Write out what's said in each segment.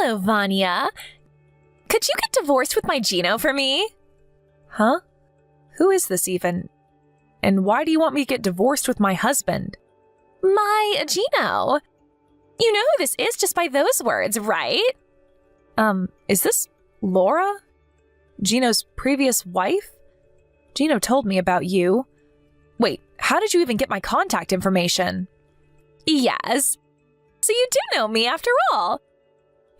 Hello, Vanya. Could you get divorced with my Gino for me? Huh? Who is this even? And why do you want me to get divorced with my husband? My Gino. You know who this is just by those words, right? Is this Laura? Gino's previous wife? Gino told me about you. Wait, how did you even get my contact information? Yes. So you do know me after all.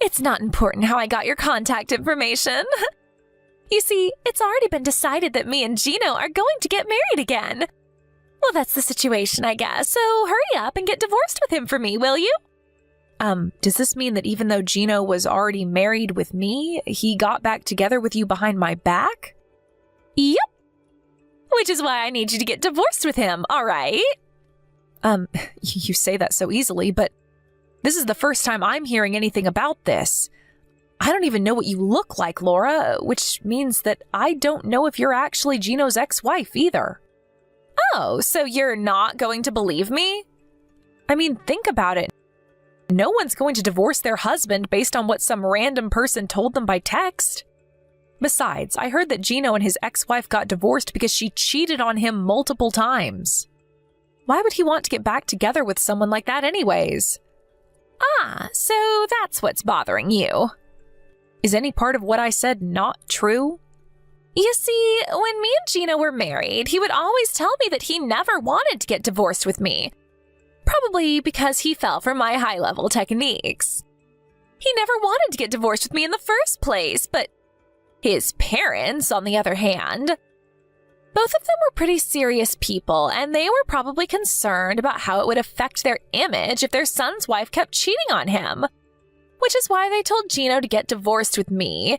It's not important how I got your contact information. You see, it's already been decided that me and Gino are going to get married again. Well, that's the situation, I guess, so hurry up and get divorced with him for me, will you? Does this mean that even though Gino was already married with me, he got back together with you behind my back? Yep. Which is why I need you to get divorced with him, all right? You say that so easily, but this is the first time I'm hearing anything about this. I don't even know what you look like, Laura, which means that I don't know if you're actually Gino's ex-wife either. Oh, so you're not going to believe me? I mean, think about it. No one's going to divorce their husband based on what some random person told them by text. Besides, I heard that Gino and his ex-wife got divorced because she cheated on him multiple times. Why would he want to get back together with someone like that anyways? Ah, so that's what's bothering you. Is any part of what I said not true? You see, when me and Gino were married, he would always tell me that he never wanted to get divorced with me. Probably because he fell for my high-level techniques. He never wanted to get divorced with me in the first place, but his parents, on the other hand, both of them were pretty serious people, and they were probably concerned about how it would affect their image if their son's wife kept cheating on him. Which is why they told Gino to get divorced with me,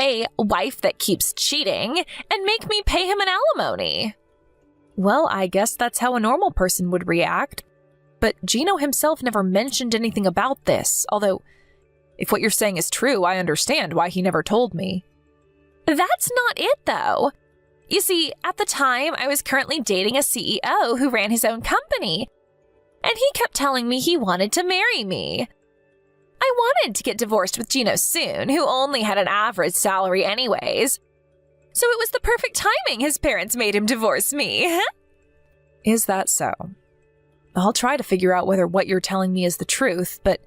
a wife that keeps cheating, and make me pay him an alimony. Well, I guess that's how a normal person would react. But Gino himself never mentioned anything about this, although if what you're saying is true, I understand why he never told me. That's not it, though. You see, at the time, I was currently dating a CEO who ran his own company, and he kept telling me he wanted to marry me. I wanted to get divorced with Gino soon, who only had an average salary anyways. So it was the perfect timing his parents made him divorce me. Is that so? I'll try to figure out whether what you're telling me is the truth, but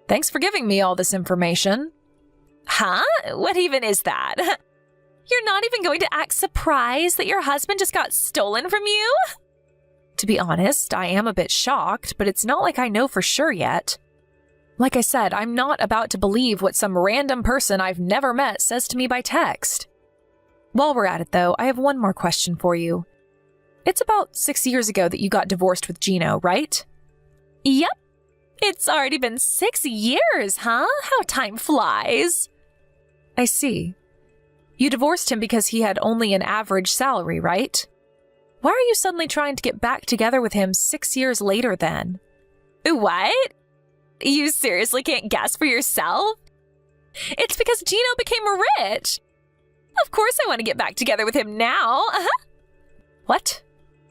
thanks for giving me all this information. Huh? What even is that? You're not even going to act surprised that your husband just got stolen from you? To be honest, I am a bit shocked, but it's not like I know for sure yet. Like I said, I'm not about to believe what some random person I've never met says to me by text. While we're at it, though, I have one more question for you. It's about 6 years ago that you got divorced with Gino, right? Yep. It's already been 6 years, huh? How time flies. I see. You divorced him because he had only an average salary, right? Why are you suddenly trying to get back together with him 6 years later then? What? You seriously can't guess for yourself? It's because Gino became rich. Of course I want to get back together with him now. What?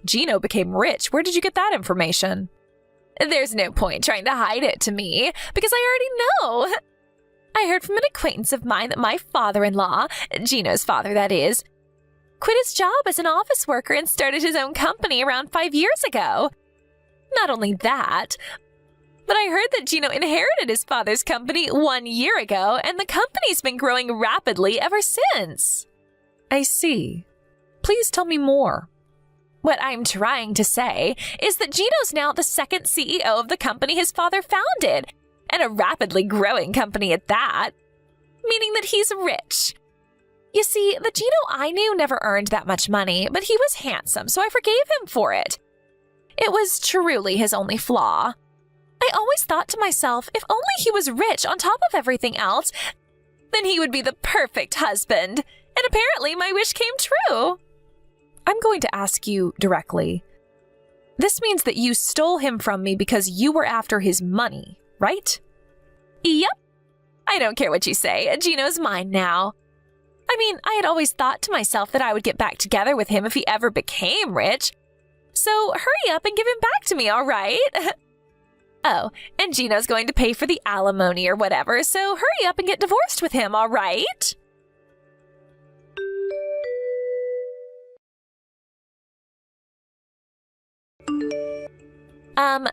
Gino became rich? Where did you get that information? There's no point trying to hide it to me, because I already know. I heard from an acquaintance of mine that my father-in-law, Gino's father that is, quit his job as an office worker and started his own company around 5 years ago. Not only that, but I heard that Gino inherited his father's company 1 year ago, and the company's been growing rapidly ever since. I see. Please tell me more. What I'm trying to say is that Gino's now the second CEO of the company his father founded, and a rapidly growing company at that, meaning that he's rich. You see, the Gino I knew never earned that much money, but he was handsome, so I forgave him for it. It was truly his only flaw. I always thought to myself, if only he was rich on top of everything else, then he would be the perfect husband. And apparently my wish came true. I'm going to ask you directly. This means that you stole him from me because you were after his money, right? Yep. I don't care what you say. Gino's mine now. I mean, I had always thought to myself that I would get back together with him if he ever became rich. So hurry up and give him back to me, all right? Oh, and Gino's going to pay for the alimony or whatever, so hurry up and get divorced with him, all right?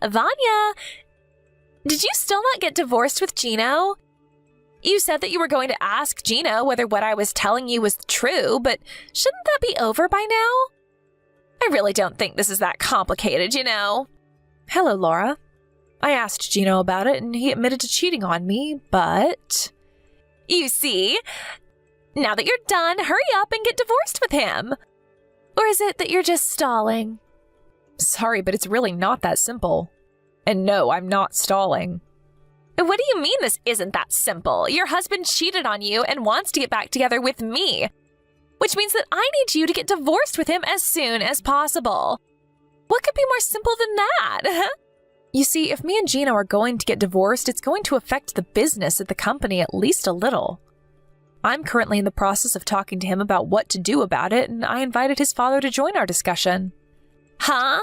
Vanya, did you still not get divorced with Gino? You said that you were going to ask Gino whether what I was telling you was true, but shouldn't that be over by now? I really don't think this is that complicated, you know. Hello, Laura. I asked Gino about it, and he admitted to cheating on me, but... You see? Now that you're done, hurry up and get divorced with him. Or is it that you're just stalling? Sorry, but it's really not that simple. And no, I'm not stalling. What do you mean this isn't that simple? Your husband cheated on you and wants to get back together with me. Which means that I need you to get divorced with him as soon as possible. What could be more simple than that? You see, if me and Gino are going to get divorced, it's going to affect the business at the company at least a little. I'm currently in the process of talking to him about what to do about it, and I invited his father to join our discussion. Huh?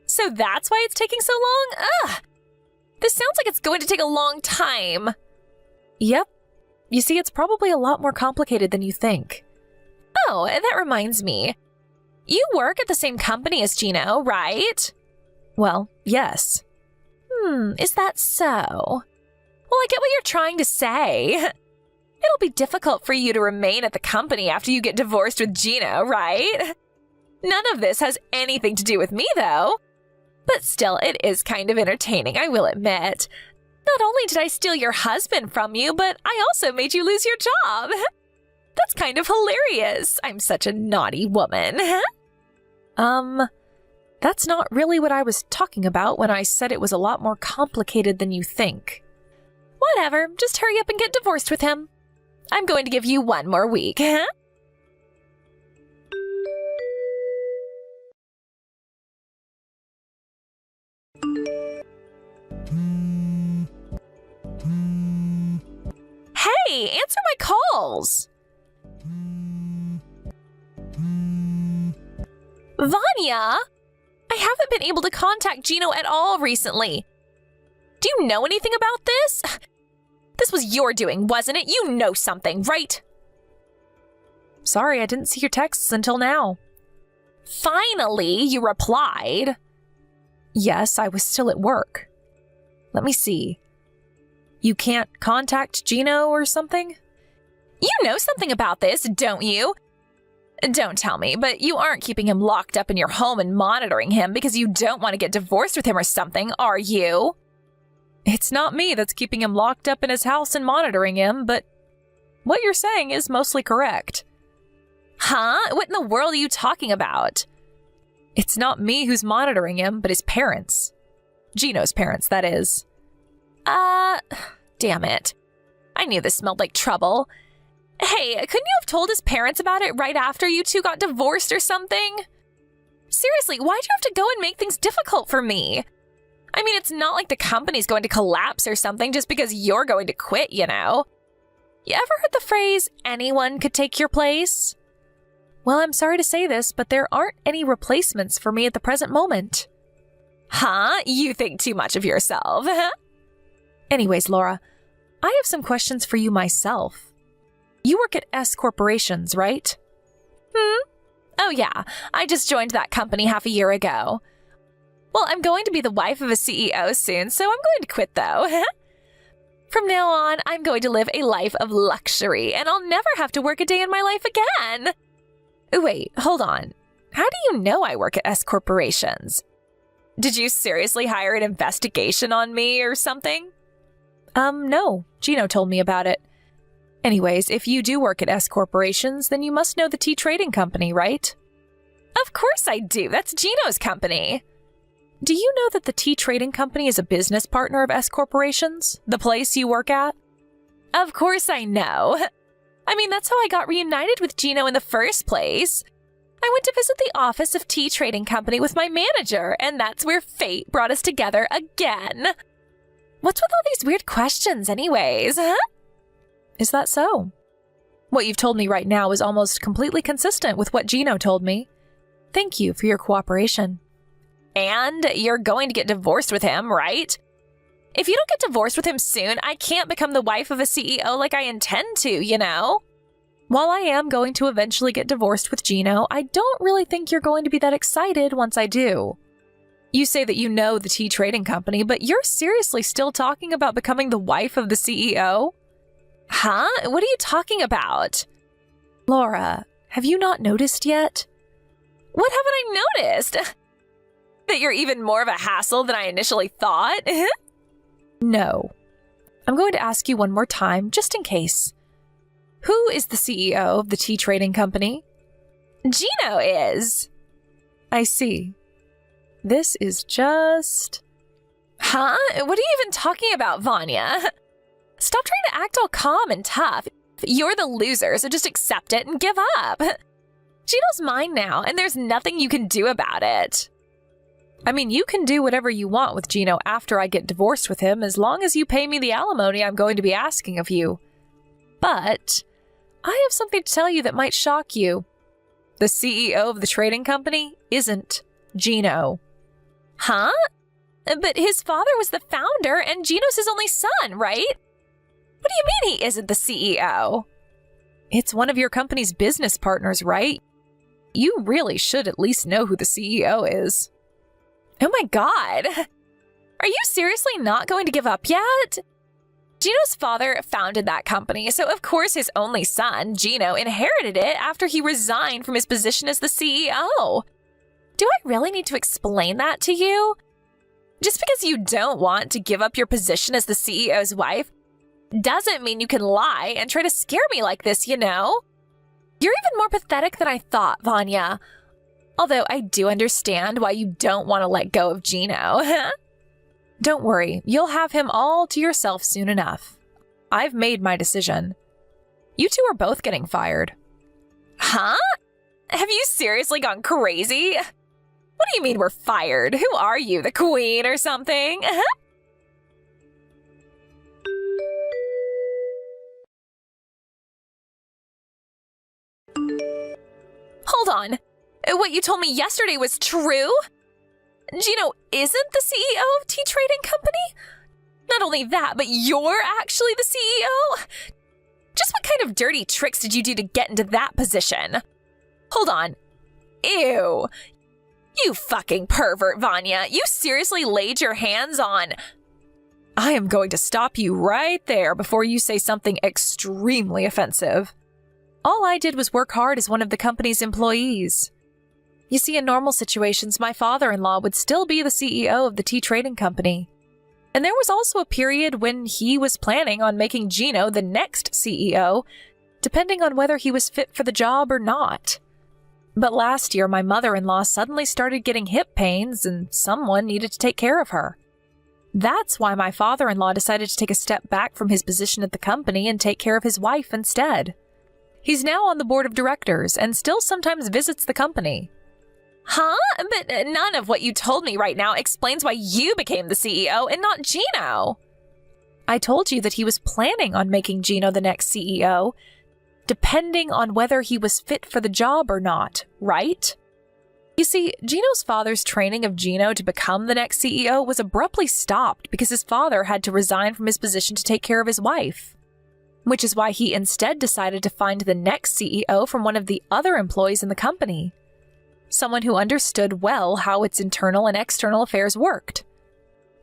So that's why it's taking so long? Ugh! This sounds like it's going to take a long time. Yep. You see, it's probably a lot more complicated than you think. Oh, that reminds me. You work at the same company as Gino, right? Well, yes. Is that so? Well, I get what you're trying to say. It'll be difficult for you to remain at the company after you get divorced with Gino, right? None of this has anything to do with me, though. But still, it is kind of entertaining, I will admit. Not only did I steal your husband from you, but I also made you lose your job. That's kind of hilarious. I'm such a naughty woman. That's not really what I was talking about when I said it was a lot more complicated than you think. Whatever, just hurry up and get divorced with him. I'm going to give you 1 more week, huh? Hey, answer my calls! Vanya! I haven't been able to contact Gino at all recently. Do you know anything about this? This was your doing, wasn't it? You know something, right? Sorry, I didn't see your texts until now. Finally, you replied. Yes, I was still at work. Let me see. You can't contact Gino or something? You know something about this, don't you? Don't tell me, but you aren't keeping him locked up in your home and monitoring him because you don't want to get divorced with him or something, are you? It's not me that's keeping him locked up in his house and monitoring him, but what you're saying is mostly correct. Huh? What in the world are you talking about? It's not me who's monitoring him, but his parents. Gino's parents, that is. Damn it. I knew this smelled like trouble. Hey, couldn't you have told his parents about it right after you two got divorced or something? Seriously, why'd you have to go and make things difficult for me? I mean, it's not like the company's going to collapse or something just because you're going to quit, you know? You ever heard the phrase, anyone could take your place? Well, I'm sorry to say this, but there aren't any replacements for me at the present moment. Huh? You think too much of yourself. Anyways, Laura, I have some questions for you myself. You work at S Corporations, right? Oh yeah, I just joined that company half a year ago. Well, I'm going to be the wife of a CEO soon, so I'm going to quit though. From now on, I'm going to live a life of luxury, and I'll never have to work a day in my life again. Wait, hold on. How do you know I work at S Corporations? Did you seriously hire an investigation on me or something? No. Gino told me about it. Anyways, if you do work at S Corporations, then you must know the Tea Trading Company, right? Of course I do. That's Gino's company. Do you know that the Tea Trading Company is a business partner of S Corporations, the place you work at? Of course I know. I mean, that's how I got reunited with Gino in the first place. I went to visit the office of Tea Trading Company with my manager, and that's where fate brought us together again. What's with all these weird questions anyways, huh? Is that so? What you've told me right now is almost completely consistent with what Gino told me. Thank you for your cooperation. And you're going to get divorced with him, right? If you don't get divorced with him soon, I can't become the wife of a CEO like I intend to, you know? While I am going to eventually get divorced with Gino, I don't really think you're going to be that excited once I do. You say that you know the tea trading company, but you're seriously still talking about becoming the wife of the CEO? Huh? What are you talking about? Laura, have you not noticed yet? What haven't I noticed? That you're even more of a hassle than I initially thought? No. I'm going to ask you one more time, just in case. Who is the CEO of the tea trading company? Gino is. I see. This is just... Huh? What are you even talking about, Vanya? Stop trying to act all calm and tough. You're the loser, so just accept it and give up. Gino's mine now, and there's nothing you can do about it. I mean, you can do whatever you want with Gino after I get divorced with him, as long as you pay me the alimony I'm going to be asking of you. But I have something to tell you that might shock you. The CEO of the trading company isn't Gino. Huh? But his father was the founder, and Gino's his only son, right? What do you mean he isn't the CEO? It's one of your company's business partners, right? You really should at least know who the CEO is. Oh my god! Are you seriously not going to give up yet? Gino's father founded that company, so of course his only son, Gino, inherited it after he resigned from his position as the CEO. Do I really need to explain that to you? Just because you don't want to give up your position as the CEO's wife doesn't mean you can lie and try to scare me like this, you know? You're even more pathetic than I thought, Vanya. Although I do understand why you don't want to let go of Gino. Don't worry, you'll have him all to yourself soon enough. I've made my decision. You two are both getting fired. Huh? Have you seriously gone crazy? What do you mean we're fired? Who are you, the queen or something? Hold on. What you told me yesterday was true? Gino isn't the CEO of Tea Trading Company? Not only that, but you're actually the CEO? Just what kind of dirty tricks did you do to get into that position? Hold on. Ew. You fucking pervert, Vanya. You seriously laid your hands on... I am going to stop you right there before you say something extremely offensive. All I did was work hard as one of the company's employees. You see, in normal situations, my father-in-law would still be the CEO of the tea trading company. And there was also a period when he was planning on making Gino the next CEO, depending on whether he was fit for the job or not. But last year, my mother-in-law suddenly started getting hip pains and someone needed to take care of her. That's why my father-in-law decided to take a step back from his position at the company and take care of his wife instead. He's now on the board of directors and still sometimes visits the company. Huh? But none of what you told me right now explains why you became the CEO and not Gino. I told you that he was planning on making Gino the next CEO, depending on whether he was fit for the job or not, right? You see, Gino's father's training of Gino to become the next CEO was abruptly stopped because his father had to resign from his position to take care of his wife. Which is why he instead decided to find the next CEO from one of the other employees in the company. Someone who understood well how its internal and external affairs worked.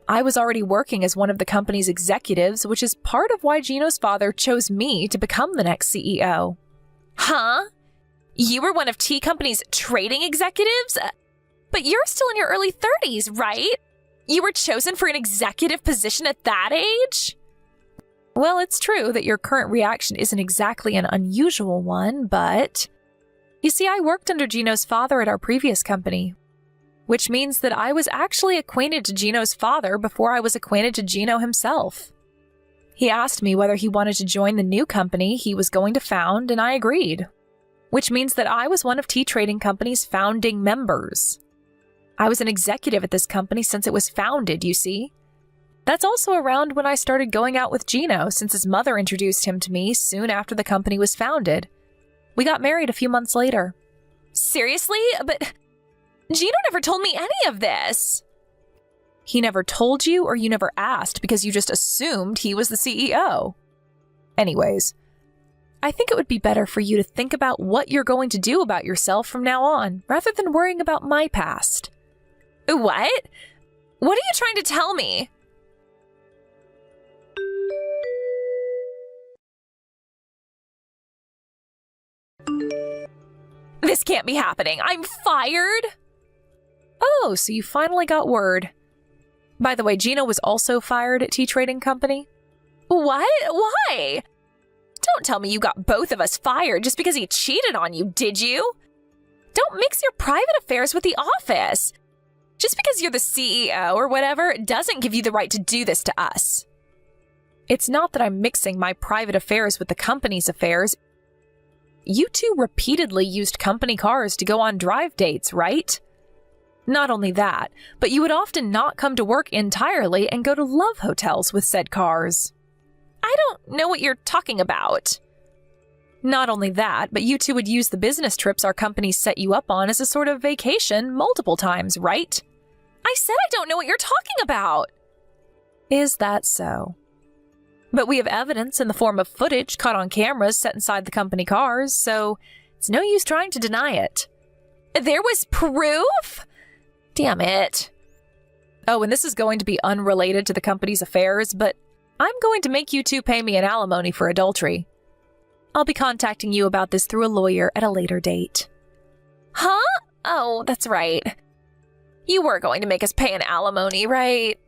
I was already working as one of the company's executives, which is part of why Gino's father chose me to become the next CEO. Huh? You were one of Tea Company's trading executives? But you're still in your early 30s, right? You were chosen for an executive position at that age? Well, it's true that your current reaction isn't exactly an unusual one, but... You see, I worked under Gino's father at our previous company, which means that I was actually acquainted to Gino's father before I was acquainted to Gino himself. He asked me whether he wanted to join the new company he was going to found, and I agreed, which means that I was one of Tea Trading Company's founding members. I was an executive at this company since it was founded, you see. That's also around when I started going out with Gino, since his mother introduced him to me soon after the company was founded. We got married a few months later. Seriously? But Gino never told me any of this. He never told you or you never asked because you just assumed he was the CEO. Anyways, I think it would be better for you to think about what you're going to do about yourself from now on, rather than worrying about my past. What? What are you trying to tell me? This can't be happening. I'm fired? Oh, so you finally got word. By the way, Gino was also fired at Tea Trading Company. What? Why? Don't tell me you got both of us fired just because he cheated on you, did you? Don't mix your private affairs with the office. Just because you're the CEO or whatever doesn't give you the right to do this to us. It's not that I'm mixing my private affairs with the company's affairs. You two repeatedly used company cars to go on drive dates, right? Not only that, but you would often not come to work entirely and go to love hotels with said cars. I don't know what you're talking about. Not only that, but you two would use the business trips our company set you up on as a sort of vacation multiple times, right? I said I don't know what you're talking about. Is that so? But we have evidence in the form of footage caught on cameras set inside the company cars, so it's no use trying to deny it. There was proof? Damn it. Oh, and this is going to be unrelated to the company's affairs, but I'm going to make you two pay me an alimony for adultery. I'll be contacting you about this through a lawyer at a later date. Huh? Oh, that's right. You were going to make us pay an alimony, right?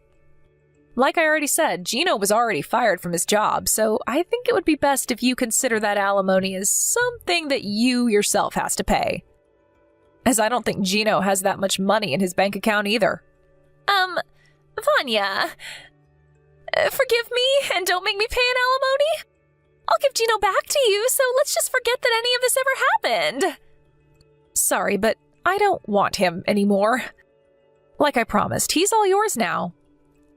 Like I already said, Gino was already fired from his job, so I think it would be best if you consider that alimony as something that you yourself has to pay. As I don't think Gino has that much money in his bank account either. Vanya, forgive me and don't make me pay an alimony. I'll give Gino back to you, so let's just forget that any of this ever happened. Sorry, but I don't want him anymore. Like I promised, he's all yours now.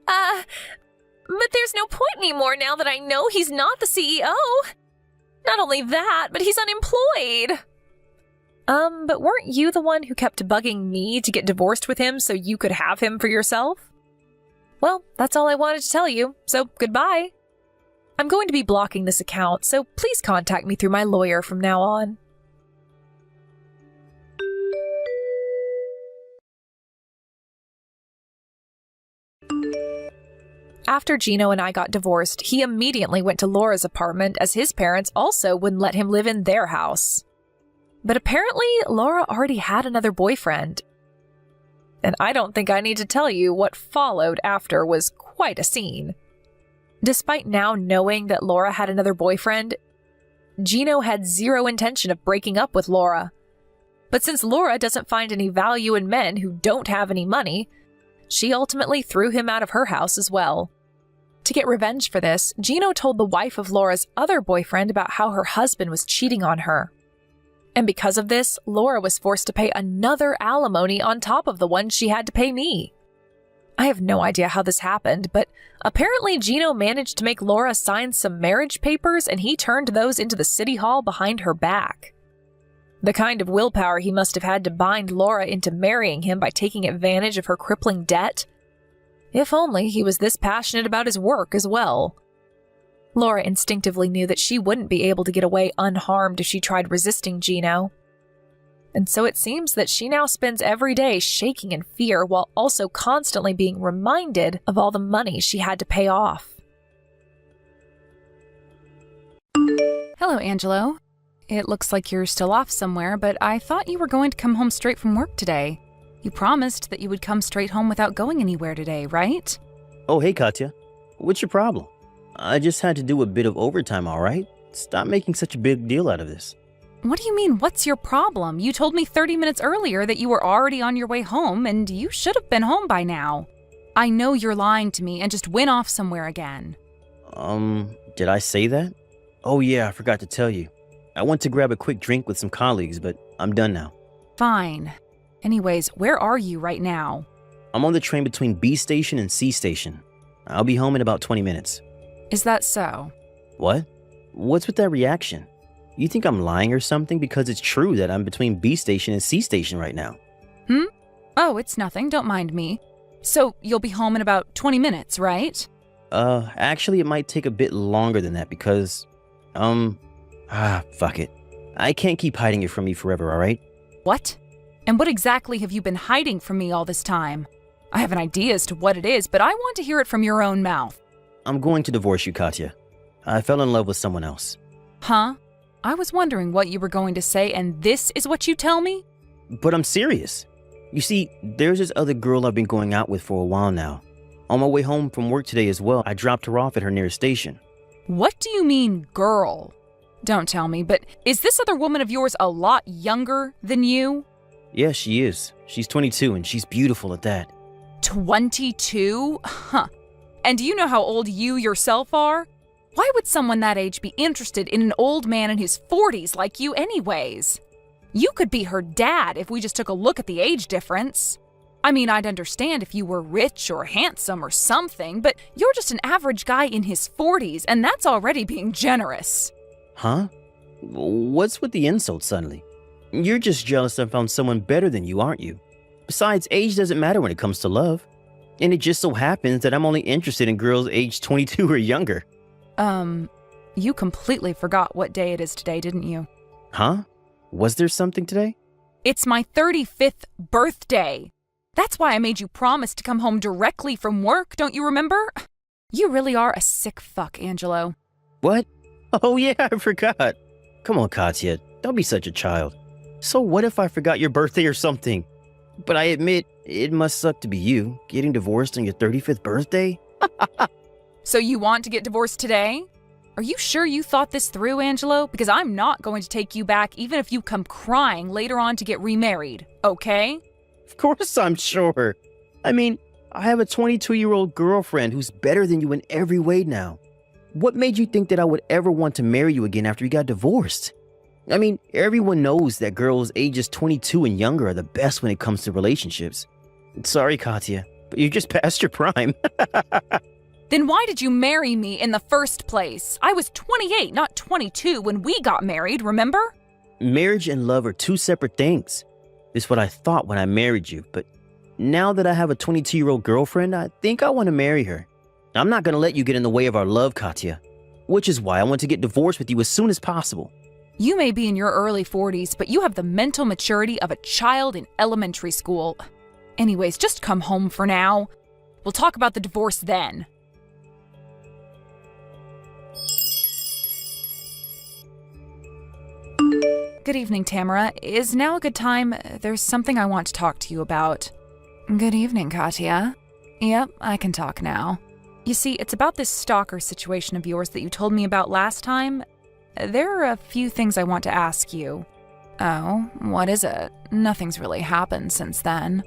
But there's no point anymore now that I know he's not the CEO. Not only that, but he's unemployed. But weren't you the one who kept bugging me to get divorced with him so you could have him for yourself? Well, that's all I wanted to tell you, so goodbye. I'm going to be blocking this account, so please contact me through my lawyer from now on. After Gino and I got divorced, he immediately went to Laura's apartment as his parents also wouldn't let him live in their house. But apparently, Laura already had another boyfriend. And I don't think I need to tell you what followed after was quite a scene. Despite now knowing that Laura had another boyfriend, Gino had zero intention of breaking up with Laura. But since Laura doesn't find any value in men who don't have any money, she ultimately threw him out of her house as well. To get revenge for this, Gino told the wife of Laura's other boyfriend about how her husband was cheating on her. And because of this, Laura was forced to pay another alimony on top of the one she had to pay me. I have no idea how this happened, but apparently Gino managed to make Laura sign some marriage papers and he turned those into the city hall behind her back. The kind of willpower he must have had to bind Laura into marrying him by taking advantage of her crippling debt. If only he was this passionate about his work as well. Laura instinctively knew that she wouldn't be able to get away unharmed if she tried resisting Gino. And so it seems that she now spends every day shaking in fear while also constantly being reminded of all the money she had to pay off. Hello, Angelo. It looks like you're still off somewhere, but I thought you were going to come home straight from work today. You promised that you would come straight home without going anywhere today, right? Oh, hey, Katya. What's your problem? I just had to do a bit of overtime, all right? Stop making such a big deal out of this. What do you mean, what's your problem? You told me 30 minutes earlier that you were already on your way home, and you should have been home by now. I know you're lying to me and just went off somewhere again. Did I say that? Oh yeah, I forgot to tell you. I went to grab a quick drink with some colleagues, but I'm done now. Fine. Anyways, where are you right now? I'm on the train between B station and C station. I'll be home in about 20 minutes. Is that so? What? What's with that reaction? You think I'm lying or something because it's true that I'm between B station and C station right now? Oh, it's nothing. Don't mind me. So you'll be home in about 20 minutes, right? Actually, it might take a bit longer than that because, fuck it. I can't keep hiding it from you forever, alright? What? And what exactly have you been hiding from me all this time? I have an idea as to what it is, but I want to hear it from your own mouth. I'm going to divorce you, Katya. I fell in love with someone else. Huh? I was wondering what you were going to say, and this is what you tell me? But I'm serious. You see, there's this other girl I've been going out with for a while now. On my way home from work today as well, I dropped her off at her nearest station. What do you mean, girl? Don't tell me, but is this other woman of yours a lot younger than you? Yeah, she is. She's 22 and she's beautiful at that. 22? Huh. And do you know how old you yourself are? Why would someone that age be interested in an old man in his 40s like you anyways? You could be her dad if we just took a look at the age difference. I mean, I'd understand if you were rich or handsome or something, but you're just an average guy in his 40s, and that's already being generous. Huh? What's with the insult suddenly? You're just jealous I found someone better than you, aren't you? Besides, age doesn't matter when it comes to love. And it just so happens that I'm only interested in girls aged 22 or younger. You completely forgot what day it is today, didn't you? Huh? Was there something today? It's my 35th birthday. That's why I made you promise to come home directly from work, don't you remember? You really are a sick fuck, Angelo. What? Oh yeah, I forgot. Come on, Katya, don't be such a child. So what if I forgot your birthday or something? But I admit, it must suck to be you, getting divorced on your 35th birthday? So you want to get divorced today? Are you sure you thought this through, Angelo? Because I'm not going to take you back even if you come crying later on to get remarried, okay? Of course I'm sure. I mean, I have a 22-year-old girlfriend who's better than you in every way now. What made you think that I would ever want to marry you again after you got divorced? I mean, everyone knows that girls ages 22 and younger are the best when it comes to relationships. Sorry, Katya, but you're just past your prime. Then why did you marry me in the first place? I was 28, not 22 when we got married, remember? Marriage and love are two separate things. It's what I thought when I married you, but now that I have a 22-year-old girlfriend, I think I want to marry her. I'm not going to let you get in the way of our love, Katya, which is why I want to get divorced with you as soon as possible. You may be in your early 40s, but you have the mental maturity of a child in elementary school. Anyways, just come home for now. We'll talk about the divorce then. Good evening, Tamara. Is now a good time? There's something I want to talk to you about. Good evening, Katya. Yep, I can talk now. You see, it's about this stalker situation of yours that you told me about last time. There are a few things I want to ask you. Oh, what is it? Nothing's really happened since then.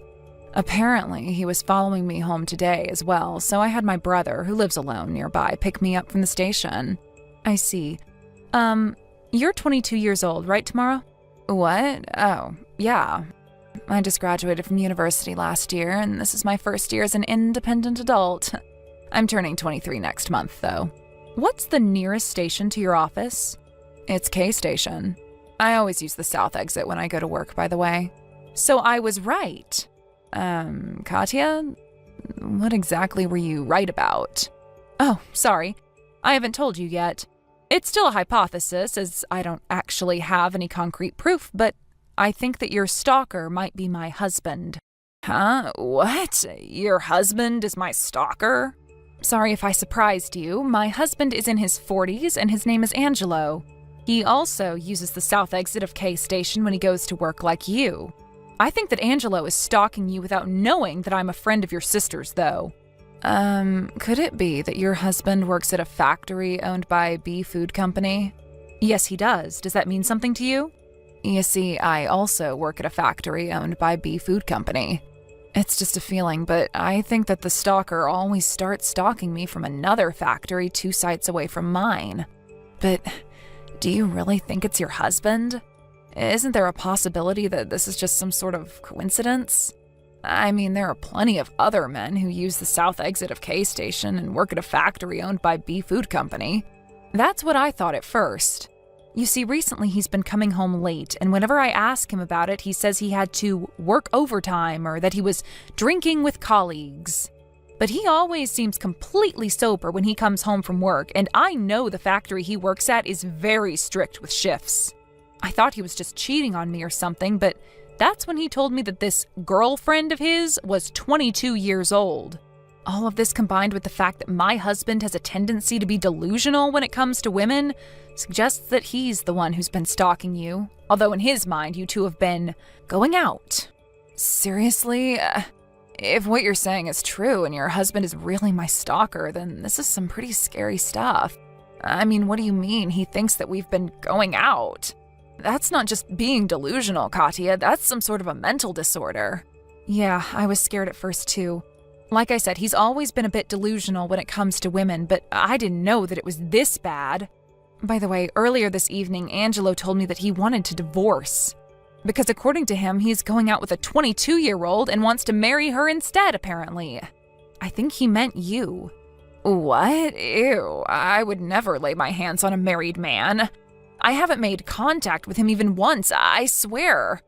Apparently, he was following me home today as well, so I had my brother, who lives alone nearby, pick me up from the station. I see. You're 22 years old, right, Tamara? What? Oh, yeah. I just graduated from university last year, and this is my first year as an independent adult. I'm turning 23 next month, though. What's the nearest station to your office? It's K Station. I always use the south exit when I go to work, by the way. So I was right. Katya? What exactly were you right about? Oh, sorry. I haven't told you yet. It's still a hypothesis, as I don't actually have any concrete proof, but I think that your stalker might be my husband. Huh? What? Your husband is my stalker? Sorry if I surprised you. My husband is in his 40s, and his name is Angelo. He also uses the south exit of K Station when he goes to work like you. I think that Angelo is stalking you without knowing that I'm a friend of your sister's, though. Could it be that your husband works at a factory owned by B Food Company? Yes, he does. Does that mean something to you? You see, I also work at a factory owned by B Food Company. It's just a feeling, but I think that the stalker always starts stalking me from another factory 2 sites away from mine. But do you really think it's your husband? Isn't there a possibility that this is just some sort of coincidence? I mean, there are plenty of other men who use the south exit of K Station and work at a factory owned by B Food Company. That's what I thought at first. You see, recently he's been coming home late, and whenever I ask him about it, he says he had to work overtime or that he was drinking with colleagues. But he always seems completely sober when he comes home from work, and I know the factory he works at is very strict with shifts. I thought he was just cheating on me or something, but that's when he told me that this girlfriend of his was 22 years old. All of this combined with the fact that my husband has a tendency to be delusional when it comes to women suggests that he's the one who's been stalking you, although in his mind you two have been going out. Seriously? If what you're saying is true and your husband is really my stalker, then this is some pretty scary stuff. I mean, what do you mean he thinks that we've been going out? That's not just being delusional, Katya. That's some sort of a mental disorder. Yeah, I was scared at first too. Like I said, he's always been a bit delusional when it comes to women, but I didn't know that it was this bad. By the way, earlier this evening, Angelo told me that he wanted to divorce. Because according to him, he's going out with a 22-year-old and wants to marry her instead, apparently. I think he meant you. What? Ew, I would never lay my hands on a married man. I haven't made contact with him even once, I swear.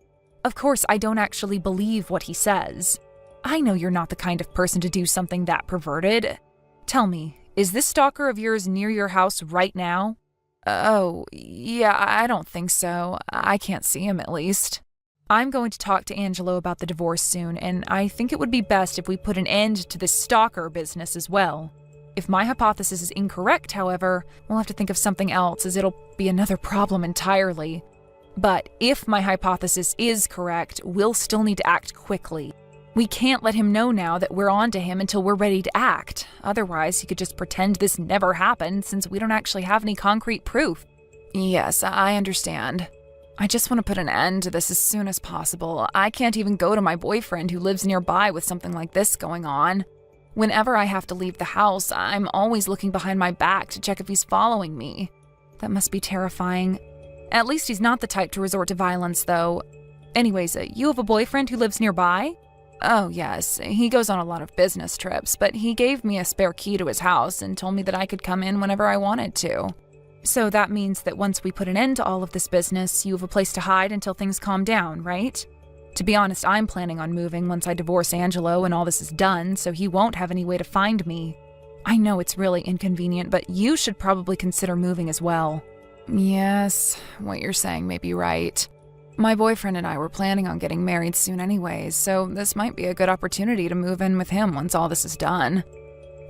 Of course, I don't actually believe what he says. I know you're not the kind of person to do something that perverted. Tell me, is this stalker of yours near your house right now? Oh, yeah, I don't think so. I can't see him, at least. I'm going to talk to Angelo about the divorce soon, and I think it would be best if we put an end to this stalker business as well. If my hypothesis is incorrect, however, we'll have to think of something else, as it'll be another problem entirely. But if my hypothesis is correct, we'll still need to act quickly. We can't let him know now that we're on to him until we're ready to act. Otherwise, he could just pretend this never happened since we don't actually have any concrete proof. Yes, I understand. I just want to put an end to this as soon as possible. I can't even go to my boyfriend who lives nearby with something like this going on. Whenever I have to leave the house, I'm always looking behind my back to check if he's following me. That must be terrifying. At least he's not the type to resort to violence, though. Anyways, you have a boyfriend who lives nearby? Oh, yes. He goes on a lot of business trips, but he gave me a spare key to his house and told me that I could come in whenever I wanted to. So that means that once we put an end to all of this business, you have a place to hide until things calm down, right? To be honest, I'm planning on moving once I divorce Angelo and all this is done, so he won't have any way to find me. I know it's really inconvenient, but you should probably consider moving as well. Yes, what you're saying may be right. My boyfriend and I were planning on getting married soon anyways, so this might be a good opportunity to move in with him once all this is done.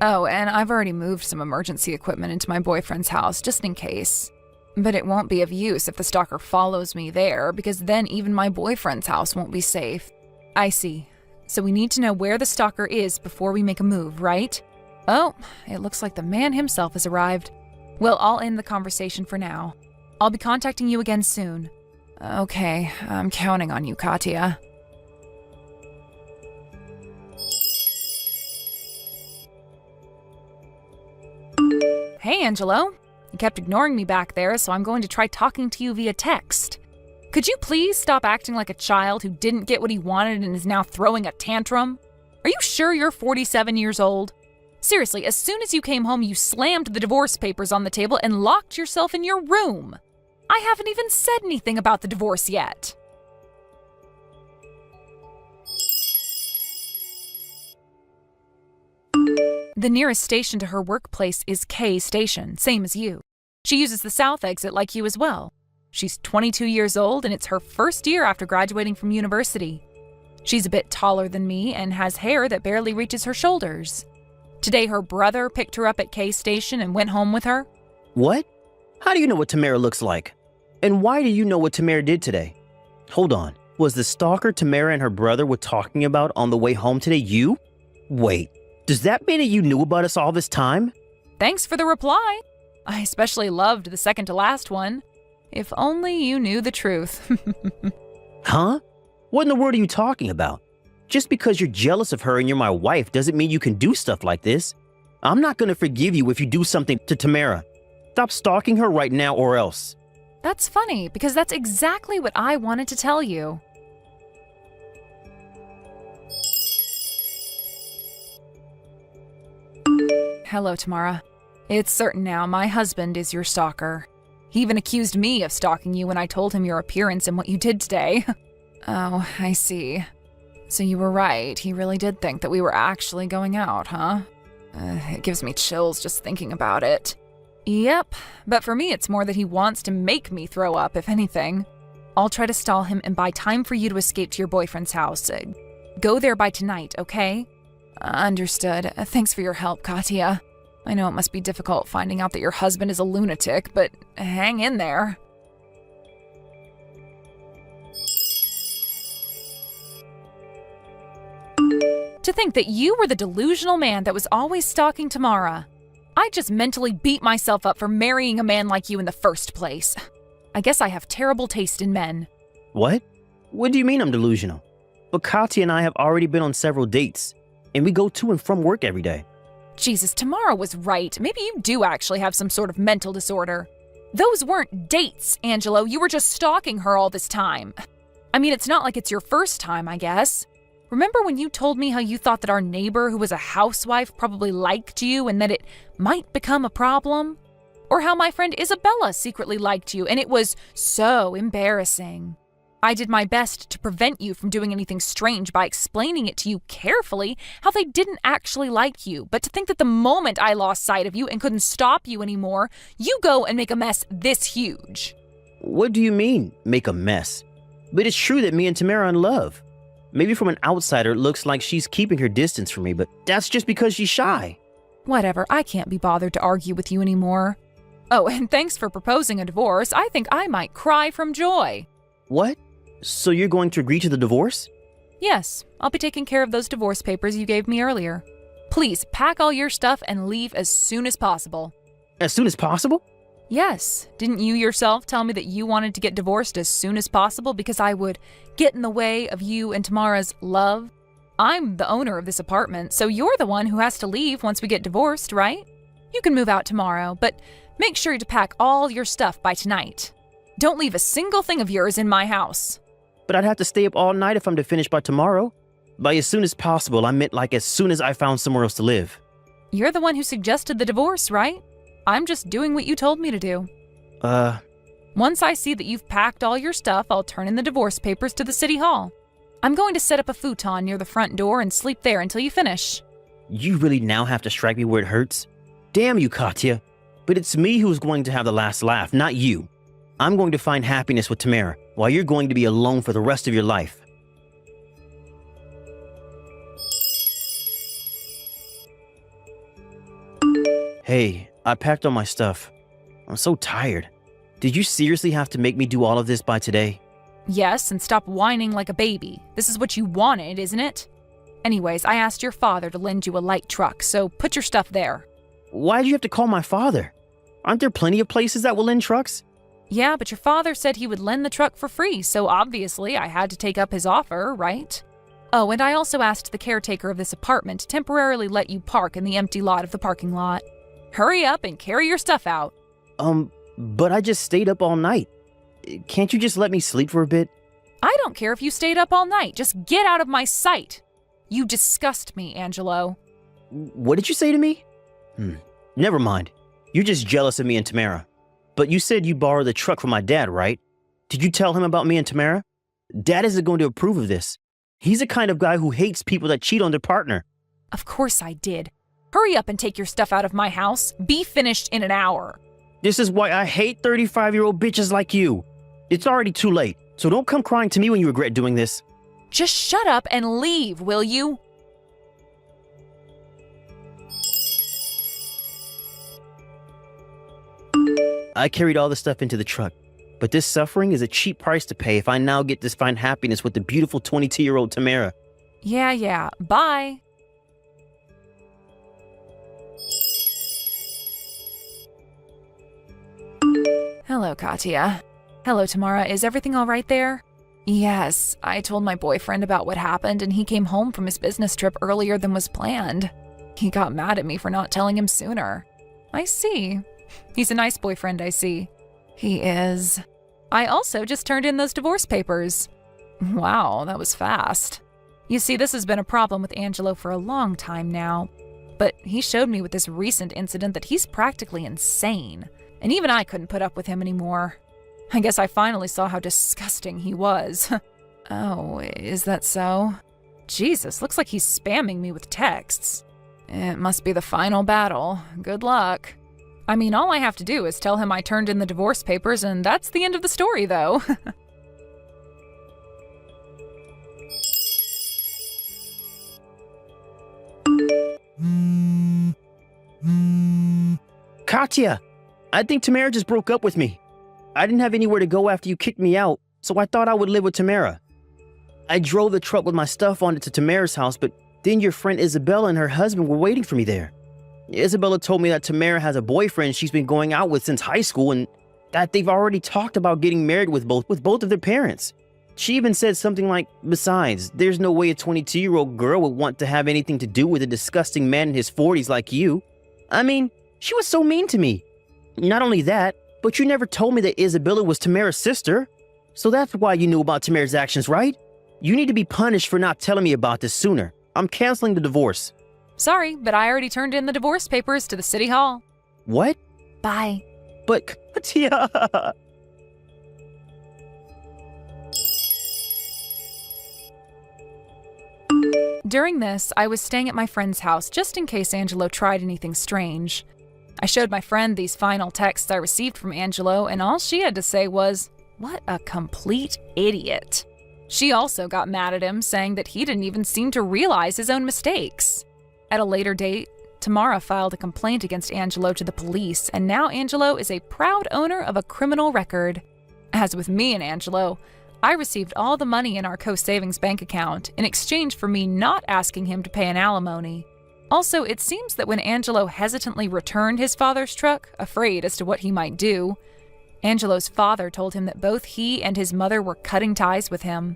Oh, and I've already moved some emergency equipment into my boyfriend's house, just in case. But it won't be of use if the stalker follows me there, because then even my boyfriend's house won't be safe. I see. So we need to know where the stalker is before we make a move, right? Oh, it looks like the man himself has arrived. Well, I'll end the conversation for now. I'll be contacting you again soon. Okay, I'm counting on you, Katya. Hey, Angelo. You kept ignoring me back there, so I'm going to try talking to you via text. Could you please stop acting like a child who didn't get what he wanted and is now throwing a tantrum? Are you sure you're 47 years old? Seriously, as soon as you came home, you slammed the divorce papers on the table and locked yourself in your room. I haven't even said anything about the divorce yet. The nearest station to her workplace is K Station, same as you. She uses the south exit like you as well. She's 22 years old and it's her first year after graduating from university. She's a bit taller than me and has hair that barely reaches her shoulders. Today her brother picked her up at K Station and went home with her. What? How do you know what Tamara looks like? And why do you know what Tamara did today? Hold on. Was the stalker Tamara and her brother were talking about on the way home today you? Wait, does that mean that you knew about us all this time? Thanks for the reply. I especially loved the second to last one. If only you knew the truth. Huh? What in the world are you talking about? Just because you're jealous of her and you're my wife doesn't mean you can do stuff like this. I'm not going to forgive you if you do something to Tamara. Stop stalking her right now or else. That's funny, because that's exactly what I wanted to tell you. Hello, Tamara. It's certain now my husband is your stalker. He even accused me of stalking you when I told him your appearance and what you did today. Oh, I see. So you were right. He really did think that we were actually going out, huh? It gives me chills just thinking about it. Yep, but for me it's more that he wants to make me throw up, if anything. I'll try to stall him and buy time for you to escape to your boyfriend's house. Go there by tonight, okay? Understood. Thanks for your help, Katya. I know it must be difficult finding out that your husband is a lunatic, but hang in there. To think that you were the delusional man that was always stalking Tamara. I just mentally beat myself up for marrying a man like you in the first place. I guess I have terrible taste in men. What? What do you mean I'm delusional? But Katya and I have already been on several dates, and we go to and from work every day. Jesus, Tamara was right. Maybe you do actually have some sort of mental disorder. Those weren't dates, Angelo. You were just stalking her all this time. I mean, it's not like it's your first time, I guess. Remember when you told me how you thought that our neighbor who was a housewife probably liked you and that it might become a problem? Or how my friend Isabella secretly liked you and it was so embarrassing. I did my best to prevent you from doing anything strange by explaining it to you carefully how they didn't actually like you, but to think that the moment I lost sight of you and couldn't stop you anymore, you go and make a mess this huge. What do you mean, make a mess? But it's true that me and Tamara are in love. Maybe from an outsider it looks like she's keeping her distance from me, but that's just because she's shy. Whatever, I can't be bothered to argue with you anymore. Oh, and thanks for proposing a divorce. I think I might cry from joy. What? So you're going to agree to the divorce? Yes, I'll be taking care of those divorce papers you gave me earlier. Please pack all your stuff and leave as soon as possible. As soon as possible? Yes, didn't you yourself tell me that you wanted to get divorced as soon as possible because I would get in the way of you and Tamara's love? I'm the owner of this apartment, so you're the one who has to leave once we get divorced, right? You can move out tomorrow, but make sure to pack all your stuff by tonight. Don't leave a single thing of yours in my house. But I'd have to stay up all night if I'm to finish by tomorrow. By as soon as possible, I meant like as soon as I found somewhere else to live. You're the one who suggested the divorce, right? I'm just doing what you told me to do. Once I see that you've packed all your stuff, I'll turn in the divorce papers to the city hall. I'm going to set up a futon near the front door and sleep there until you finish. You really now have to strike me where it hurts? Damn you, Katya. But it's me who's going to have the last laugh, not you. I'm going to find happiness with Tamara, while you're going to be alone for the rest of your life. Hey, I packed all my stuff. I'm so tired. Did you seriously have to make me do all of this by today? Yes, and stop whining like a baby. This is what you wanted, isn't it? Anyways, I asked your father to lend you a light truck, so put your stuff there. Why'd you have to call my father? Aren't there plenty of places that will lend trucks? Yeah, but your father said he would lend the truck for free, so obviously I had to take up his offer, right? Oh, and I also asked the caretaker of this apartment to temporarily let you park in the empty lot of the parking lot. Hurry up and carry your stuff out. But I just stayed up all night. Can't you just let me sleep for a bit? I don't care if you stayed up all night. Just get out of my sight. You disgust me, Angelo. What did you say to me? Never mind. You're just jealous of me and Tamara. But you said you borrowed the truck from my dad, right? Did you tell him about me and Tamara? Dad isn't going to approve of this. He's the kind of guy who hates people that cheat on their partner. Of course I did. Hurry up and take your stuff out of my house. Be finished in an hour. This is why I hate 35-year-old bitches like you. It's already too late, so don't come crying to me when you regret doing this. Just shut up and leave, will you? I carried all the stuff into the truck, but this suffering is a cheap price to pay if I now get to find happiness with the beautiful 22-year-old Tamara. Yeah. Bye. Hello, Katya. Hello, Tamara. Is everything all right there? Yes, I told my boyfriend about what happened and he came home from his business trip earlier than was planned. He got mad at me for not telling him sooner. I see. He's a nice boyfriend, I see. He is. I also just turned in those divorce papers. Wow, that was fast. You see, this has been a problem with Angelo for a long time now. But he showed me with this recent incident that he's practically insane. and even I couldn't put up with him anymore. I guess I finally saw how disgusting he was. Oh, is that so? Jesus, looks like he's spamming me with texts. It must be the final battle. Good luck. I mean, all I have to do is tell him I turned in the divorce papers, and that's the end of the story, though. Katya, I think Tamara just broke up with me. I didn't have anywhere to go after you kicked me out, so I thought I would live with Tamara. I drove the truck with my stuff on it to Tamara's house, but then your friend Isabella and her husband were waiting for me there. Isabella told me that Tamara has a boyfriend she's been going out with since high school and that they've already talked about getting married with both of their parents. She even said something like, besides, there's no way a 22-year-old girl would want to have anything to do with a disgusting man in his 40s like you. I mean, she was so mean to me. Not only that, but you never told me that Isabella was Tamara's sister. So that's why you knew about Tamara's actions, right? You need to be punished for not telling me about this sooner. I'm canceling the divorce. Sorry, but I already turned in the divorce papers to the city hall. What? Bye. But Katya... During this, I was staying at my friend's house just in case Angelo tried anything strange. I showed my friend these final texts I received from Angelo, and all she had to say was, "What a complete idiot." She also got mad at him, saying that he didn't even seem to realize his own mistakes. At a later date, Tamara filed a complaint against Angelo to the police, and now Angelo is a proud owner of a criminal record. As with me and Angelo, I received all the money in our co-savings bank account in exchange for me not asking him to pay an alimony. Also, it seems that when Angelo hesitantly returned his father's truck, afraid as to what he might do, Angelo's father told him that both he and his mother were cutting ties with him.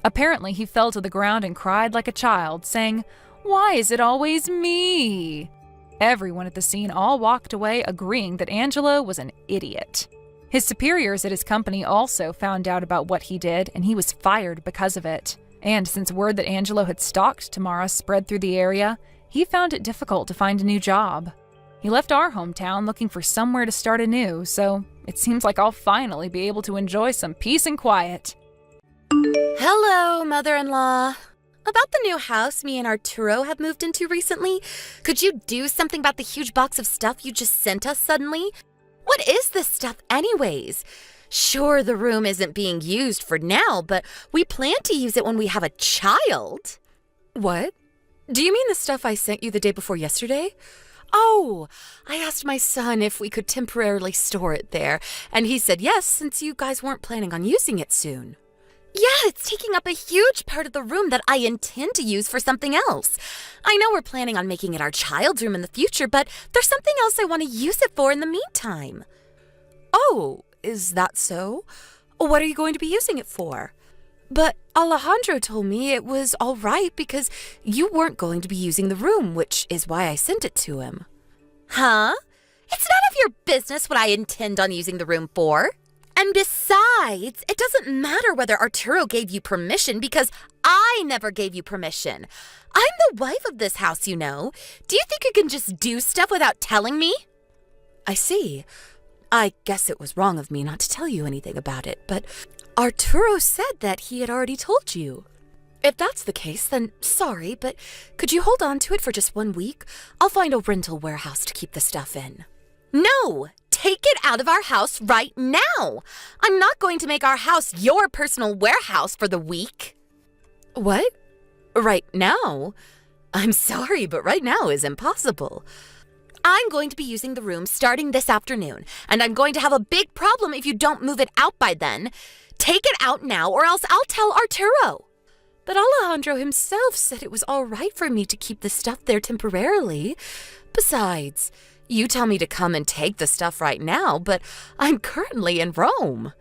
Apparently, he fell to the ground and cried like a child, saying, "Why is it always me?" Everyone at the scene all walked away agreeing that Angelo was an idiot. His superiors at his company also found out about what he did, and he was fired because of it. And since word that Angelo had stalked Tamara spread through the area, he found it difficult to find a new job. He left our hometown looking for somewhere to start anew, so it seems like I'll finally be able to enjoy some peace and quiet. Hello, mother-in-law. About the new house me and Arturo have moved into recently, could you do something about the huge box of stuff you just sent us suddenly? What is this stuff anyways? Sure, the room isn't being used for now, but we plan to use it when we have a child. What? Do you mean the stuff I sent you the day before yesterday? Oh, I asked my son if we could temporarily store it there, and he said yes since you guys weren't planning on using it soon. Yeah, it's taking up a huge part of the room that I intend to use for something else. I know we're planning on making it our child's room in the future, but there's something else I want to use it for in the meantime. Oh, is that so? What are you going to be using it for? But Alejandro told me it was all right because you weren't going to be using the room, which is why I sent it to him. Huh? It's none of your business what I intend on using the room for. And besides, it doesn't matter whether Arturo gave you permission because I never gave you permission. I'm the wife of this house, you know. Do you think you can just do stuff without telling me? I see. I guess it was wrong of me not to tell you anything about it, but Arturo said that he had already told you. If that's the case, then sorry, but could you hold on to it for just 1 week? I'll find a rental warehouse to keep the stuff in. No! Take it out of our house right now! I'm not going to make our house your personal warehouse for the week. What? Right now? I'm sorry, but right now is impossible. I'm going to be using the room starting this afternoon, and I'm going to have a big problem if you don't move it out by then. Take it out now, or else I'll tell Arturo. But Alejandro himself said it was all right for me to keep the stuff there temporarily. Besides, you tell me to come and take the stuff right now, but I'm currently in Rome.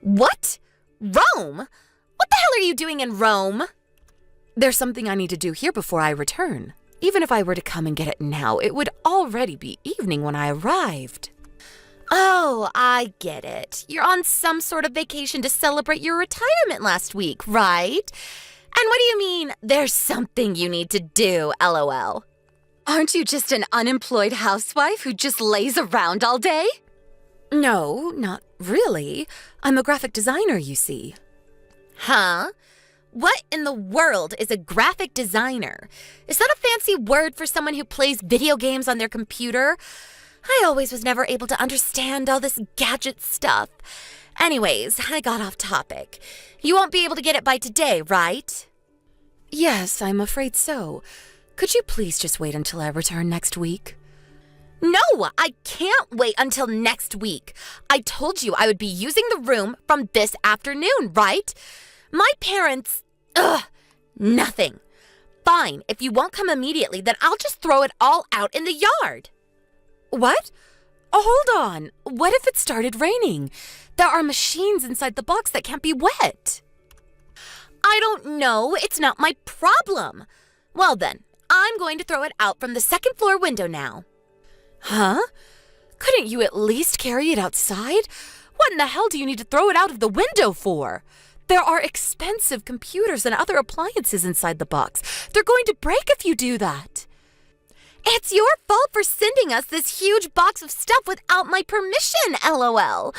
What? Rome? What the hell are you doing in Rome? There's something I need to do here before I return. Even if I were to come and get it now, it would already be evening when I arrived. Oh, I get it. You're on some sort of vacation to celebrate your retirement last week, right? And what do you mean, there's something you need to do, LOL? Aren't you just an unemployed housewife who just lays around all day? No, not really. I'm a graphic designer, you see. Huh? What in the world is a graphic designer? Is that a fancy word for someone who plays video games on their computer? I always was never able to understand all this gadget stuff. Anyways, I got off topic. You won't be able to get it by today, right? Yes, I'm afraid so. Could you please just wait until I return next week? No, I can't wait until next week. I told you I would be using the room from this afternoon, right? My parents... nothing. Fine, if you won't come immediately, then I'll just throw it all out in the yard. What? Oh, hold on. What if it started raining? There are machines inside the box that can't be wet. I don't know. It's not my problem. Well then, I'm going to throw it out from the second floor window now. Huh? Couldn't you at least carry it outside? What in the hell do you need to throw it out of the window for? There are expensive computers and other appliances inside the box. They're going to break if you do that. It's your fault for sending us this huge box of stuff without my permission, LOL.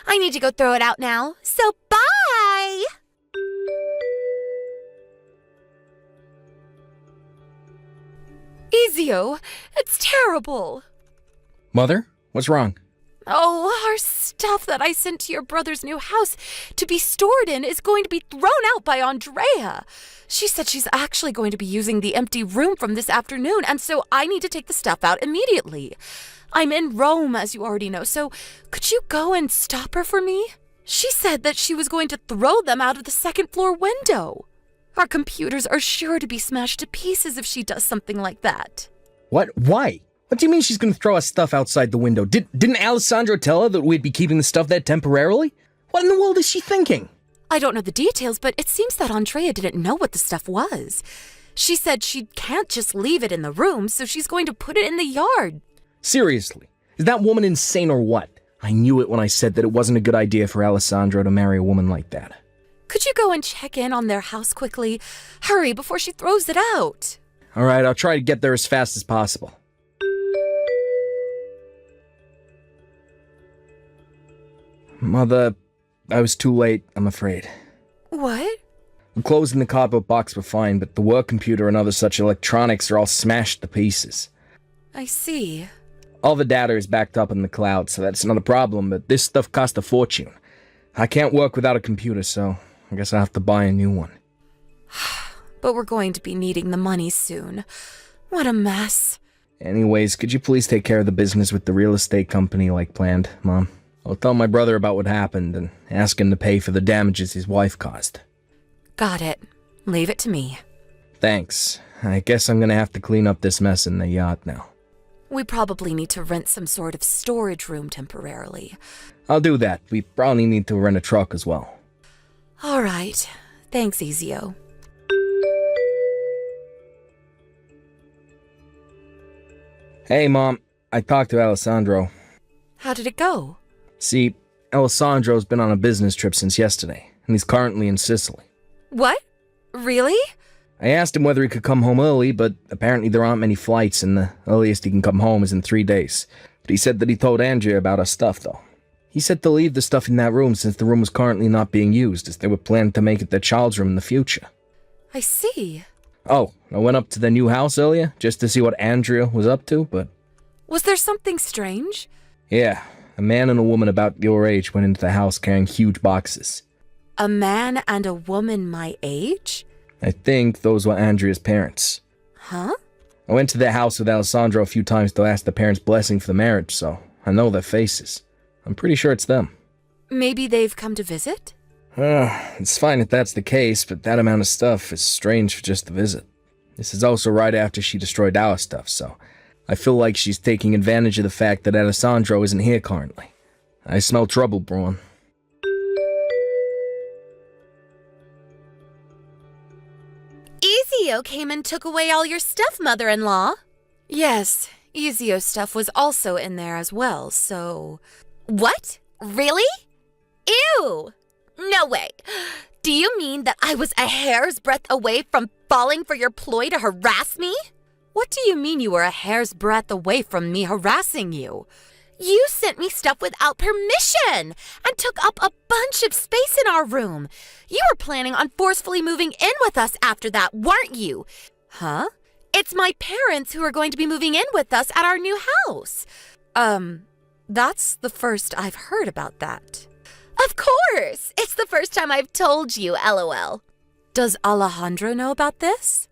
I need to go throw it out now, so bye! Ezio, it's terrible. Mother, what's wrong? Oh, our stuff that I sent to your brother's new house to be stored in is going to be thrown out by Andrea. She said she's actually going to be using the empty room from this afternoon, and so I need to take the stuff out immediately. I'm in Rome, as you already know, so could you go and stop her for me? She said that she was going to throw them out of the second floor window. Our computers are sure to be smashed to pieces if she does something like that. What? Why? What do you mean she's gonna throw us stuff outside the window? Didn't Alessandro tell her that we'd be keeping the stuff there temporarily? What in the world is she thinking? I don't know the details, but it seems that Andrea didn't know what the stuff was. She said she can't just leave it in the room, so she's going to put it in the yard. Seriously, is that woman insane or what? I knew it when I said that it wasn't a good idea for Alessandro to marry a woman like that. Could you go and check in on their house quickly? Hurry, before she throws it out. Alright, I'll try to get there as fast as possible. Mother, I was too late, I'm afraid. What? The clothes in the cardboard box were fine, but the work computer and other such electronics are all smashed to pieces. I see. All the data is backed up in the cloud, so that's not a problem, but this stuff cost a fortune. I can't work without a computer, so I guess I'll have to buy a new one. But we're going to be needing the money soon. What a mess. Anyways, could you please take care of the business with the real estate company like planned, Mom? I'll tell my brother about what happened and ask him to pay for the damages his wife caused. Got it. Leave it to me. Thanks. I guess I'm gonna have to clean up this mess in the yacht now. We probably need to rent some sort of storage room temporarily. I'll do that. We probably need to rent a truck as well. All right. Thanks, Ezio. Hey, Mom. I talked to Alessandro. How did it go? See, Alessandro's been on a business trip since yesterday, and he's currently in Sicily. What? Really? I asked him whether he could come home early, but apparently there aren't many flights, and the earliest he can come home is in 3 days. But he said that he told Andrea about our stuff, though. He said to leave the stuff in that room since the room was currently not being used, as they were planning to make it their child's room in the future. I see. Oh, I went up to their new house earlier, just to see what Andrea was up to, but... Was there something strange? Yeah, a man and a woman about your age went into the house carrying huge boxes. A man and a woman my age? I think those were Andrea's parents. Huh? I went to their house with Alessandro a few times to ask the parents' blessing for the marriage, so I know their faces. I'm pretty sure it's them. Maybe they've come to visit? It's fine if that's the case, but that amount of stuff is strange for just a visit. This is also right after she destroyed our stuff, so I feel like she's taking advantage of the fact that Alessandro isn't here currently. I smell trouble brewing. Ezio came and took away all your stuff, mother-in-law. Yes, Ezio's stuff was also in there as well, so... What? Really? Ew! No way. Do you mean that I was a hair's breadth away from falling for your ploy to harass me? What do you mean you were a hair's breadth away from me harassing you? You sent me stuff without permission and took up a bunch of space in our room. You were planning on forcefully moving in with us after that, weren't you? Huh? It's my parents who are going to be moving in with us at our new house. That's the first I've heard about that. Of course! It's the first time I've told you, LOL. Does Alejandro know about this?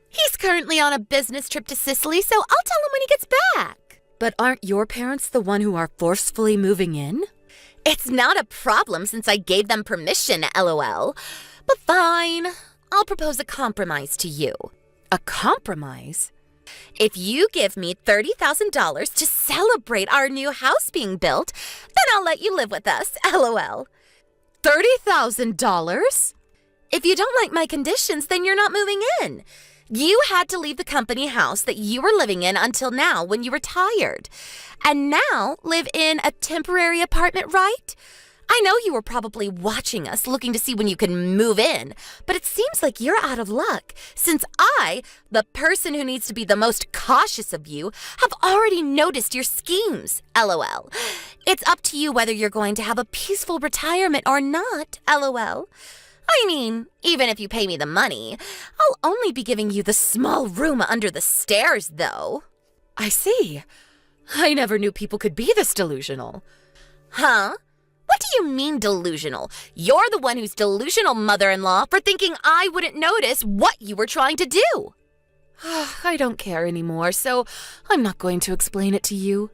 He's currently on a business trip to Sicily, so I'll tell him when he gets back. But aren't your parents the one who are forcefully moving in? It's not a problem since I gave them permission, LOL. But fine, I'll propose a compromise to you. A compromise? If you give me $30,000 to celebrate our new house being built, then I'll let you live with us, LOL. $30,000? If you don't like my conditions, then you're not moving in. You had to leave the company house that you were living in until now when you retired. And now live in a temporary apartment, right? I know you were probably watching us looking to see when you can move in, but it seems like you're out of luck since I, the person who needs to be the most cautious of you, have already noticed your schemes, LOL. It's up to you whether you're going to have a peaceful retirement or not, LOL. I mean, even if you pay me the money, I'll only be giving you the small room under the stairs, though. I see. I never knew people could be this delusional. Huh? What do you mean delusional? You're the one who's delusional, mother-in-law, for thinking I wouldn't notice what you were trying to do. I don't care anymore, so I'm not going to explain it to you.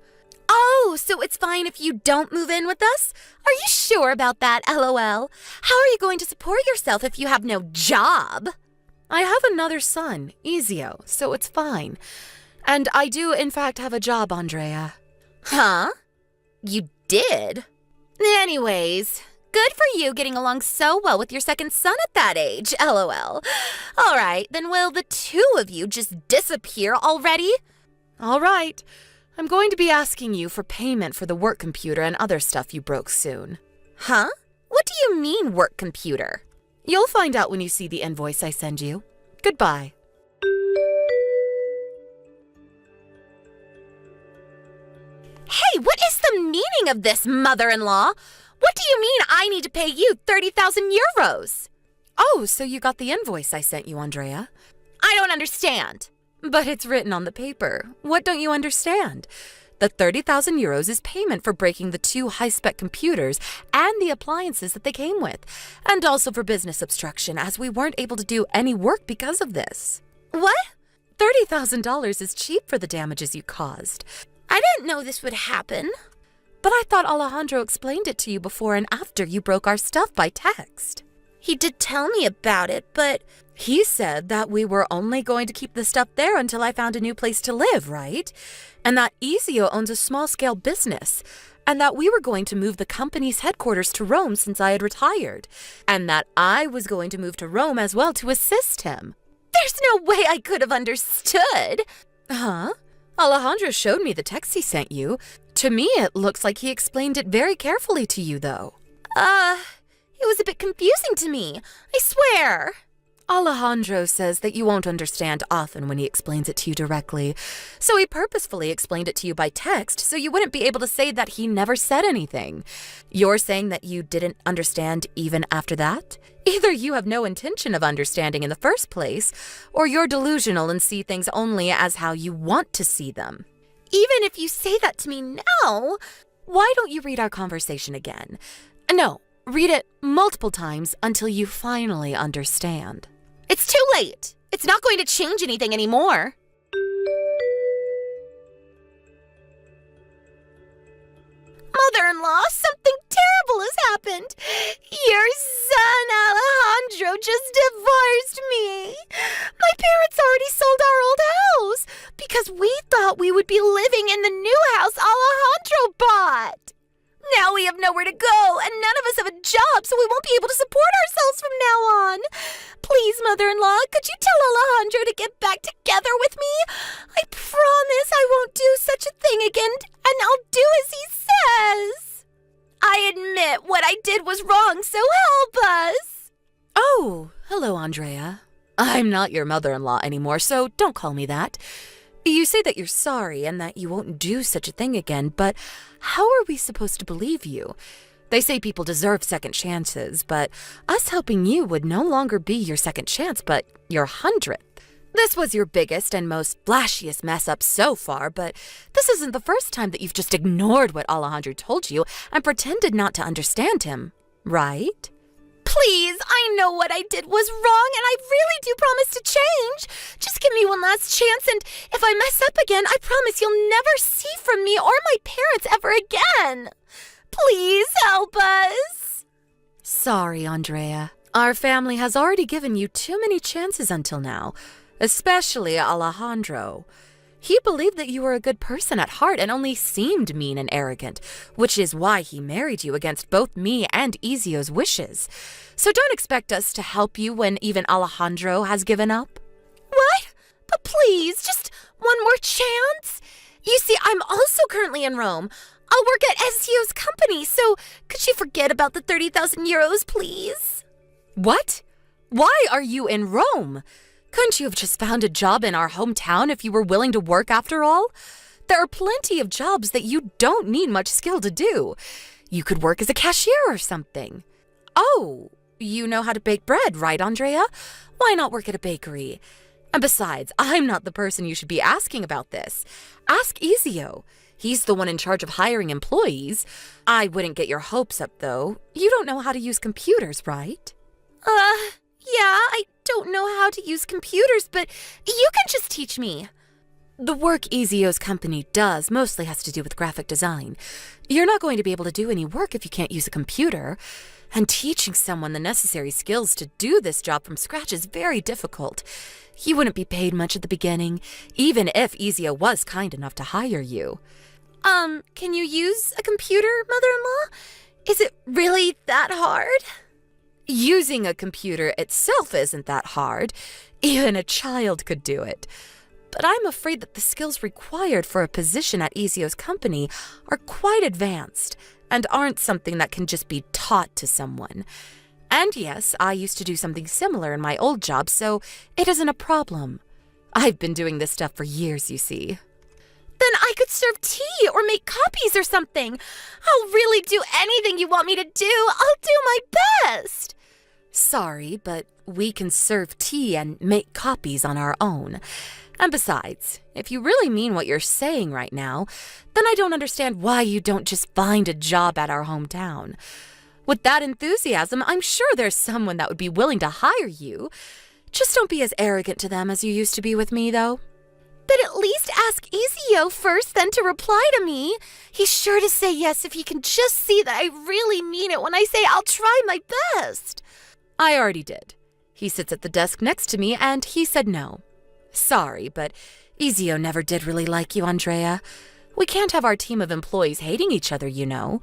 Oh, so it's fine if you don't move in with us? Are you sure about that, LOL? How are you going to support yourself if you have no job? I have another son, Ezio, so it's fine. And I do, in fact, have a job, Andrea. Huh? You did? Anyways, good for you getting along so well with your second son at that age, LOL. All right, then will the two of you just disappear already? All right. I'm going to be asking you for payment for the work computer and other stuff you broke soon. Huh? What do you mean, work computer? You'll find out when you see the invoice I send you. Goodbye. Hey, what is the meaning of this, mother-in-law? What do you mean I need to pay you 30,000 euros? Oh, so you got the invoice I sent you, Andrea. I don't understand. But it's written on the paper. What don't you understand? The 30,000 euros is payment for breaking the 2 high-spec computers and the appliances that they came with, and also for business obstruction, as we weren't able to do any work because of this. What? $30,000 is cheap for the damages you caused. I didn't know this would happen. But I thought Alejandro explained it to you before and after you broke our stuff by text. He did tell me about it, but he said that we were only going to keep the stuff there until I found a new place to live, right? And that Ezio owns a small-scale business, and that we were going to move the company's headquarters to Rome since I had retired, and that I was going to move to Rome as well to assist him. There's no way I could have understood. Huh? Alejandro showed me the text he sent you. To me, it looks like he explained it very carefully to you, though. It was a bit confusing to me, I swear. Alejandro says that you won't understand often when he explains it to you directly, so he purposefully explained it to you by text so you wouldn't be able to say that he never said anything. You're saying that you didn't understand even after that? Either you have no intention of understanding in the first place, or you're delusional and see things only as how you want to see them. Even if you say that to me now, why don't you read our conversation again? No, read it multiple times until you finally understand. It's too late. It's not going to change anything anymore. Mother-in-law, something terrible has happened. Your son, Alejandro, just divorced me. My parents already sold our old house because we thought we would be living in the new house Alejandro bought. Now we have nowhere to go, and none of us have a job, so we won't be able to support ourselves from now on. Please, mother-in-law, could you tell Alejandro to get back together with me? I promise I won't do such a thing again, and I'll do as he says. I admit what I did was wrong, so help us. Oh, hello, Andrea. I'm not your mother-in-law anymore, so don't call me that. You say that you're sorry and that you won't do such a thing again, but how are we supposed to believe you? They say people deserve second chances, but us helping you would no longer be your second chance, but your 100th. This was your biggest and most flashiest mess up so far, but this isn't the first time that you've just ignored what Alejandro told you and pretended not to understand him, right? Please, I know what I did was wrong, and I really do promise to change. Just give me one last chance, and if I mess up again, I promise you'll never see from me or my parents ever again. Please help us. Sorry, Andrea. Our family has already given you too many chances until now, especially Alejandro. He believed that you were a good person at heart and only seemed mean and arrogant, which is why he married you against both me and Ezio's wishes. So don't expect us to help you when even Alejandro has given up. What? But please, just one more chance? You see, I'm also currently in Rome. I'll work at Ezio's company, so could you forget about the 30,000 euros, please? What? Why are you in Rome? Couldn't you have just found a job in our hometown if you were willing to work after all? There are plenty of jobs that you don't need much skill to do. You could work as a cashier or something. Oh, you know how to bake bread, right, Andrea? Why not work at a bakery? And besides, I'm not the person you should be asking about this. Ask Ezio. He's the one in charge of hiring employees. I wouldn't get your hopes up, though. You don't know how to use computers, right? Yeah, I don't know how to use computers, but you can just teach me. The work Ezio's company does mostly has to do with graphic design. You're not going to be able to do any work if you can't use a computer. And teaching someone the necessary skills to do this job from scratch is very difficult. You wouldn't be paid much at the beginning, even if Ezio was kind enough to hire you. Can you use a computer, Mother-in-law? Is it really that hard? Using a computer itself isn't that hard. Even a child could do it. But I'm afraid that the skills required for a position at Ezio's company are quite advanced and aren't something that can just be taught to someone. And yes, I used to do something similar in my old job, so it isn't a problem. I've been doing this stuff for years, you see. Then I could serve tea or make copies or something. I'll really do anything you want me to do. I'll do my best. Sorry, but we can serve tea and make copies on our own. And besides, if you really mean what you're saying right now, then I don't understand why you don't just find a job at our hometown. With that enthusiasm, I'm sure there's someone that would be willing to hire you. Just don't be as arrogant to them as you used to be with me, though. But at least ask Ezio first, then to reply to me. He's sure to say yes if he can just see that I really mean it when I say I'll try my best. I already did. He sits at the desk next to me, and he said no. Sorry, but Ezio never did really like you, Andrea. We can't have our team of employees hating each other, you know.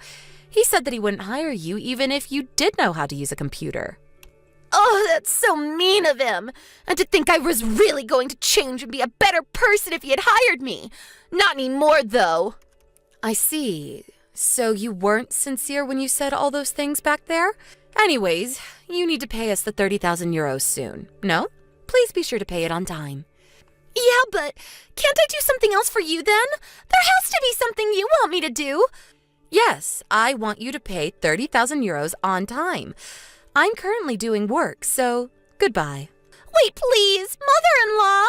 He said that he wouldn't hire you even if you did know how to use a computer. Oh, that's so mean of him. And to think I was really going to change and be a better person if he had hired me. Not anymore, though. I see. So you weren't sincere when you said all those things back there? Anyways, you need to pay us the 30,000 euros soon, no? Please be sure to pay it on time. Yeah, but can't I do something else for you then? There has to be something you want me to do. Yes, I want you to pay 30,000 euros on time. I'm currently doing work, so goodbye. Wait, please, Mother-in-law!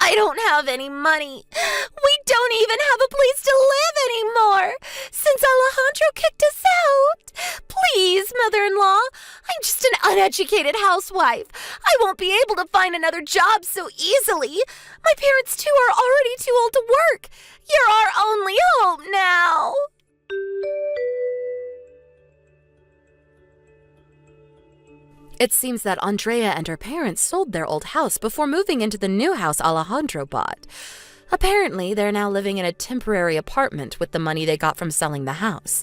I don't have any money. We don't even have a place to live anymore since Alejandro kicked us out. Please, Mother-in-law, I'm just an uneducated housewife. I won't be able to find another job so easily. My parents, too, are already too old to work. You're our only hope now. It seems that Andrea and her parents sold their old house before moving into the new house Alejandro bought. Apparently, they're now living in a temporary apartment with the money they got from selling the house.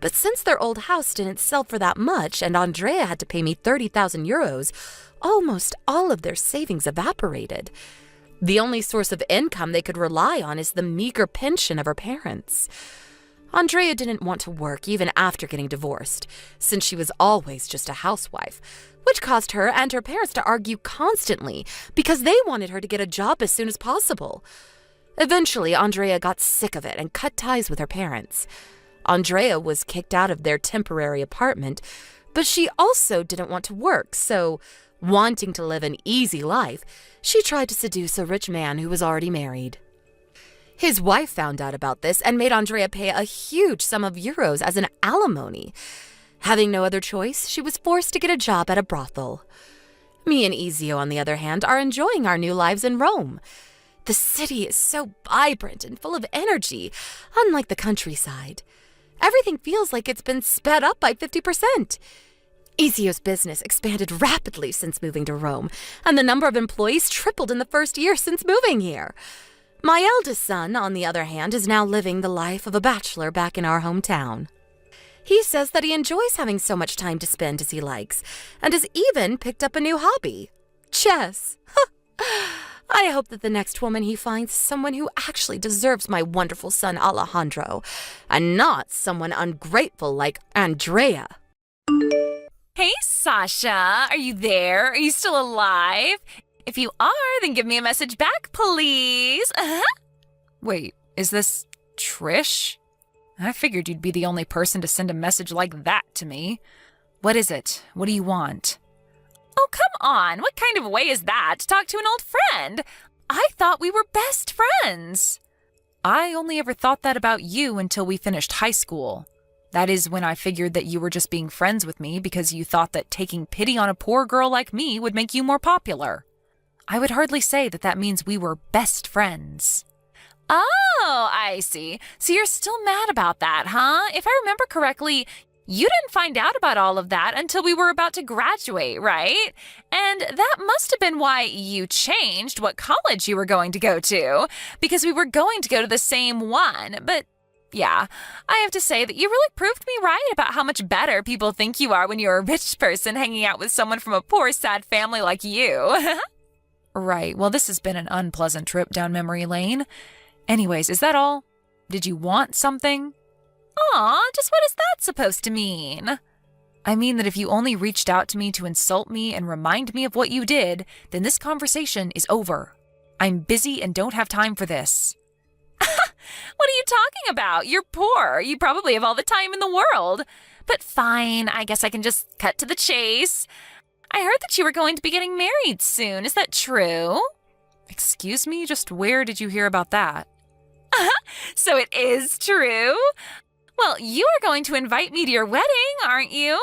But since their old house didn't sell for that much and Andrea had to pay me 30,000 euros, almost all of their savings evaporated. The only source of income they could rely on is the meager pension of her parents. Andrea didn't want to work even after getting divorced, since she was always just a housewife, which caused her and her parents to argue constantly because they wanted her to get a job as soon as possible. Eventually, Andrea got sick of it and cut ties with her parents. Andrea was kicked out of their temporary apartment, but she also didn't want to work, so, wanting to live an easy life, she tried to seduce a rich man who was already married. His wife found out about this and made Andrea pay a huge sum of euros as an alimony. Having no other choice, she was forced to get a job at a brothel. Me and Ezio, on the other hand, are enjoying our new lives in Rome. The city is so vibrant and full of energy, unlike the countryside. Everything feels like it's been sped up by 50%. Ezio's business expanded rapidly since moving to Rome, and the number of employees tripled in the first year since moving here. My eldest son, on the other hand, is now living the life of a bachelor back in our hometown. He says that he enjoys having so much time to spend as he likes, and has even picked up a new hobby: chess. I hope that the next woman he finds is someone who actually deserves my wonderful son Alejandro, and not someone ungrateful like Andrea. Hey, Sasha, are you there? Are you still alive? If you are, then give me a message back, please. Wait, is this Trish? I figured you'd be the only person to send a message like that to me. What is it? What do you want? Oh, come on. What kind of way is that to talk to an old friend? I thought we were best friends. I only ever thought that about you until we finished high school. That is when I figured that you were just being friends with me because you thought that taking pity on a poor girl like me would make you more popular. I would hardly say that that means we were best friends. Oh, I see. So you're still mad about that, huh? If I remember correctly, you didn't find out about all of that until we were about to graduate, right? And that must have been why you changed what college you were going to go to, because we were going to go to the same one. But yeah, I have to say that you really proved me right about how much better people think you are when you're a rich person hanging out with someone from a poor, sad family like you. Right, well, this has been an unpleasant trip down memory lane. Anyways, is that all? Did you want something? Aw, just what is that supposed to mean? I mean that if you only reached out to me to insult me and remind me of what you did, then this conversation is over. I'm busy and don't have time for this. What are you talking about? You're poor. You probably have all the time in the world. But fine, I guess I can just cut to the chase. I heard that you were going to be getting married soon. Is that true? Excuse me? Just where did you hear about that? So it is true? Well, you are going to invite me to your wedding, aren't you?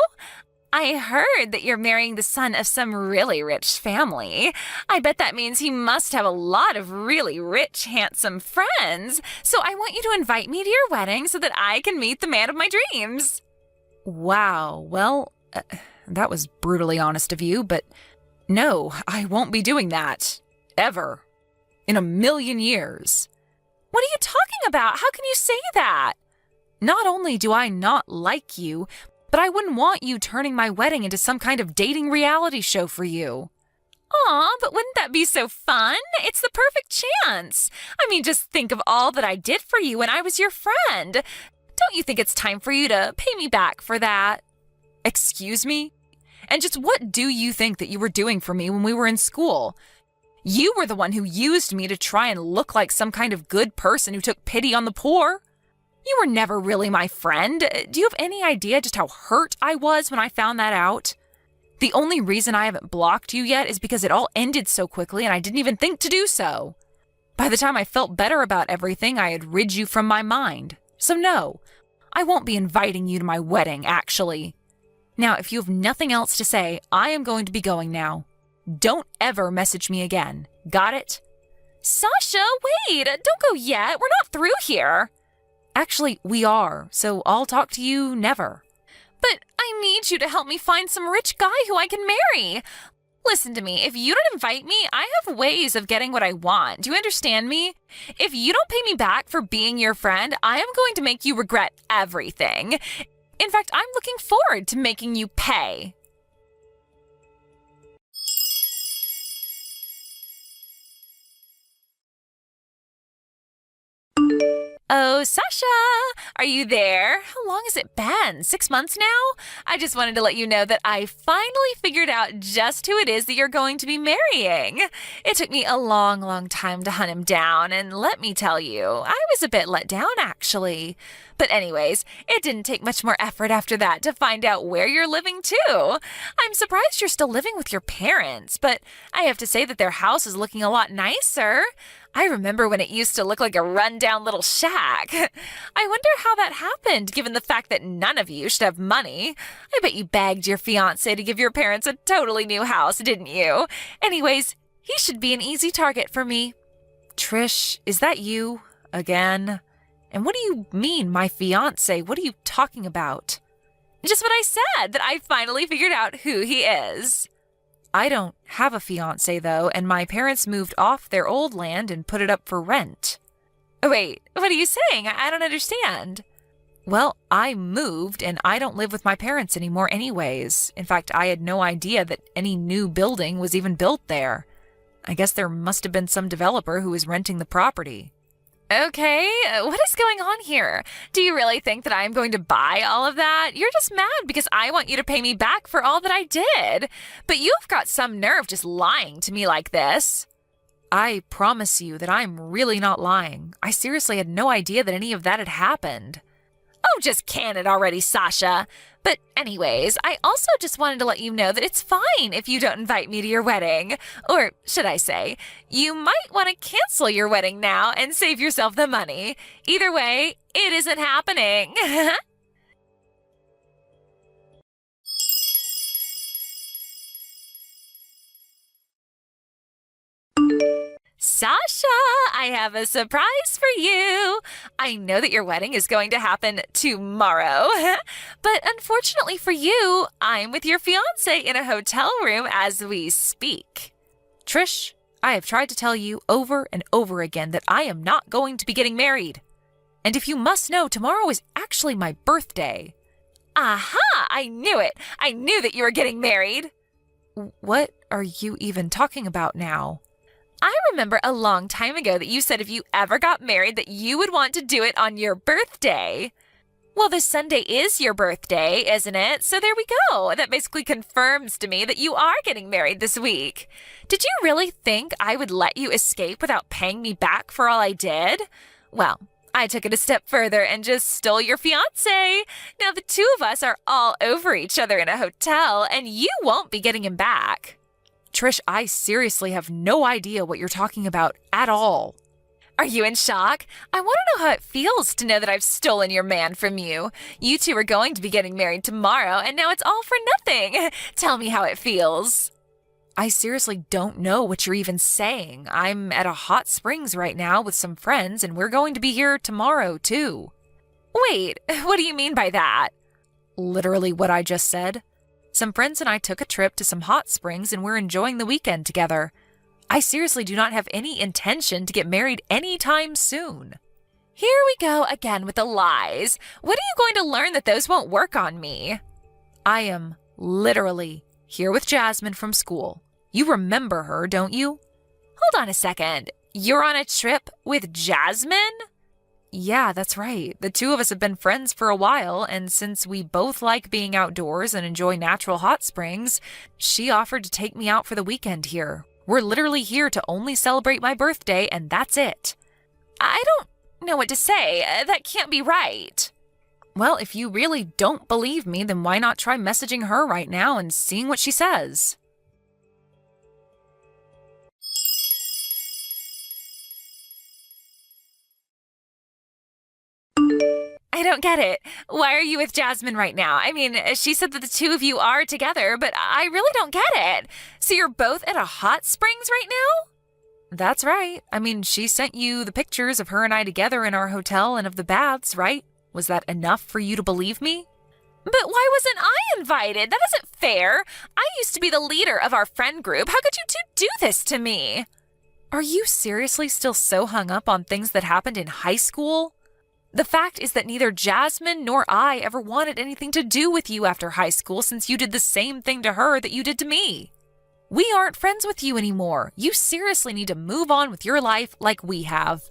I heard that you're marrying the son of some really rich family. I bet that means he must have a lot of really rich, handsome friends. So I want you to invite me to your wedding so that I can meet the man of my dreams. Wow, well, that was brutally honest of you, but no, I won't be doing that. Ever. In a million years. What are you talking about? How can you say that? Not only do I not like you, but I wouldn't want you turning my wedding into some kind of dating reality show for you. Aw, but wouldn't that be so fun? It's the perfect chance. I mean, just think of all that I did for you when I was your friend. Don't you think it's time for you to pay me back for that? Excuse me? And just what do you think that you were doing for me when we were in school? You were the one who used me to try and look like some kind of good person who took pity on the poor. You were never really my friend. Do you have any idea just how hurt I was when I found that out? The only reason I haven't blocked you yet is because it all ended so quickly and I didn't even think to do so. By the time I felt better about everything, I had rid you from my mind. So no, I won't be inviting you to my wedding, actually. Now, if you have nothing else to say, I am going to be going now. Don't ever message me again. Got it? Sasha, wait! Don't go yet. We're not through here. Actually, we are, so I'll talk to you never. But I need you to help me find some rich guy who I can marry. Listen to me. If you don't invite me, I have ways of getting what I want. Do you understand me? If you don't pay me back for being your friend, I am going to make you regret everything. In fact, I'm looking forward to making you pay. Oh, Sasha, are you there? How long has it been? 6 months now? I just wanted to let you know that I finally figured out just who it is that you're going to be marrying. It took me a long, long time to hunt him down, and let me tell you, I was a bit let down, actually. But anyways, it didn't take much more effort after that to find out where you're living, too. I'm surprised you're still living with your parents, but I have to say that their house is looking a lot nicer. I remember when it used to look like a rundown little shack. I wonder how that happened, given the fact that none of you should have money. I bet you begged your fiancé to give your parents a totally new house, didn't you? Anyways, he should be an easy target for me. Trish, is that you? Again? And what do you mean, my fiancé? What are you talking about? Just what I said, that I finally figured out who he is. I don't have a fiancé, though, and my parents moved off their old land and put it up for rent. Wait, what are you saying? I don't understand. Well, I moved, and I don't live with my parents anymore anyways. In fact, I had no idea that any new building was even built there. I guess there must have been some developer who was renting the property. Okay, what is going on here? Do you really think that I'm going to buy all of that? You're just mad because I want you to pay me back for all that I did. But you've got some nerve just lying to me like this. I promise you that I'm really not lying. I seriously had no idea that any of that had happened. Oh, just can it already, Sasha. But anyways, I also just wanted to let you know that it's fine if you don't invite me to your wedding. Or should I say, you might want to cancel your wedding now and save yourself the money. Either way, it isn't happening. Sasha, I have a surprise for you. I know that your wedding is going to happen tomorrow, but unfortunately for you, I'm with your fiancé in a hotel room as we speak. Trish, I have tried to tell you over and over again that I am not going to be getting married. And if you must know, tomorrow is actually my birthday. Aha! I knew it. I knew that you were getting married. What are you even talking about now? I remember a long time ago that you said if you ever got married that you would want to do it on your birthday. Well, this Sunday is your birthday, isn't it? So there we go. That basically confirms to me that you are getting married this week. Did you really think I would let you escape without paying me back for all I did? Well, I took it a step further and just stole your fiancé. Now the two of us are all over each other in a hotel, and you won't be getting him back. Trish, I seriously have no idea what you're talking about at all. Are you in shock? I want to know how it feels to know that I've stolen your man from you. You two are going to be getting married tomorrow, and now it's all for nothing. Tell me how it feels. I seriously don't know what you're even saying. I'm at a hot springs right now with some friends, and we're going to be here tomorrow, too. Wait, what do you mean by that? Literally what I just said. Some friends and I took a trip to some hot springs, and we're enjoying the weekend together. I seriously do not have any intention to get married anytime soon. Here we go again with the lies. When are you going to learn that those won't work on me? I am literally here with Jasmine from school. You remember her, don't you? Hold on a second. You're on a trip with Jasmine? Yeah, that's right. The two of us have been friends for a while, and since we both like being outdoors and enjoy natural hot springs, she offered to take me out for the weekend here. We're literally here to only celebrate my birthday, and that's it. I don't know what to say. That can't be right. Well, if you really don't believe me, then why not try messaging her right now and seeing what she says? I don't get it. Why are you with Jasmine right now? I mean, she said that the two of you are together, but I really don't get it. So you're both at a hot springs right now? That's right. I mean, she sent you the pictures of her and I together in our hotel and of the baths, right? Was that enough for you to believe me? But why wasn't I invited? That isn't fair. I used to be the leader of our friend group. How could you two do this to me? Are you seriously still so hung up on things that happened in high school? The fact is that neither Jasmine nor I ever wanted anything to do with you after high school since you did the same thing to her that you did to me. We aren't friends with you anymore. You seriously need to move on with your life like we have.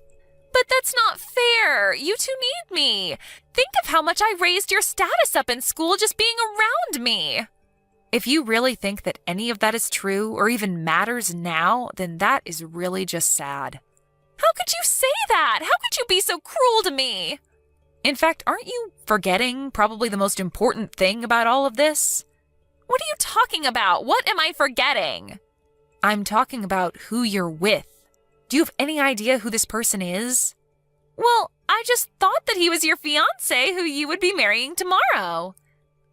But that's not fair. You two need me. Think of how much I raised your status up in school just being around me. If you really think that any of that is true or even matters now, then that is really just sad. How could you say that? How could you be so cruel to me? In fact, aren't you forgetting probably the most important thing about all of this? What are you talking about? What am I forgetting? I'm talking about who you're with. Do you have any idea who this person is? Well, I just thought that he was your fiancé who you would be marrying tomorrow.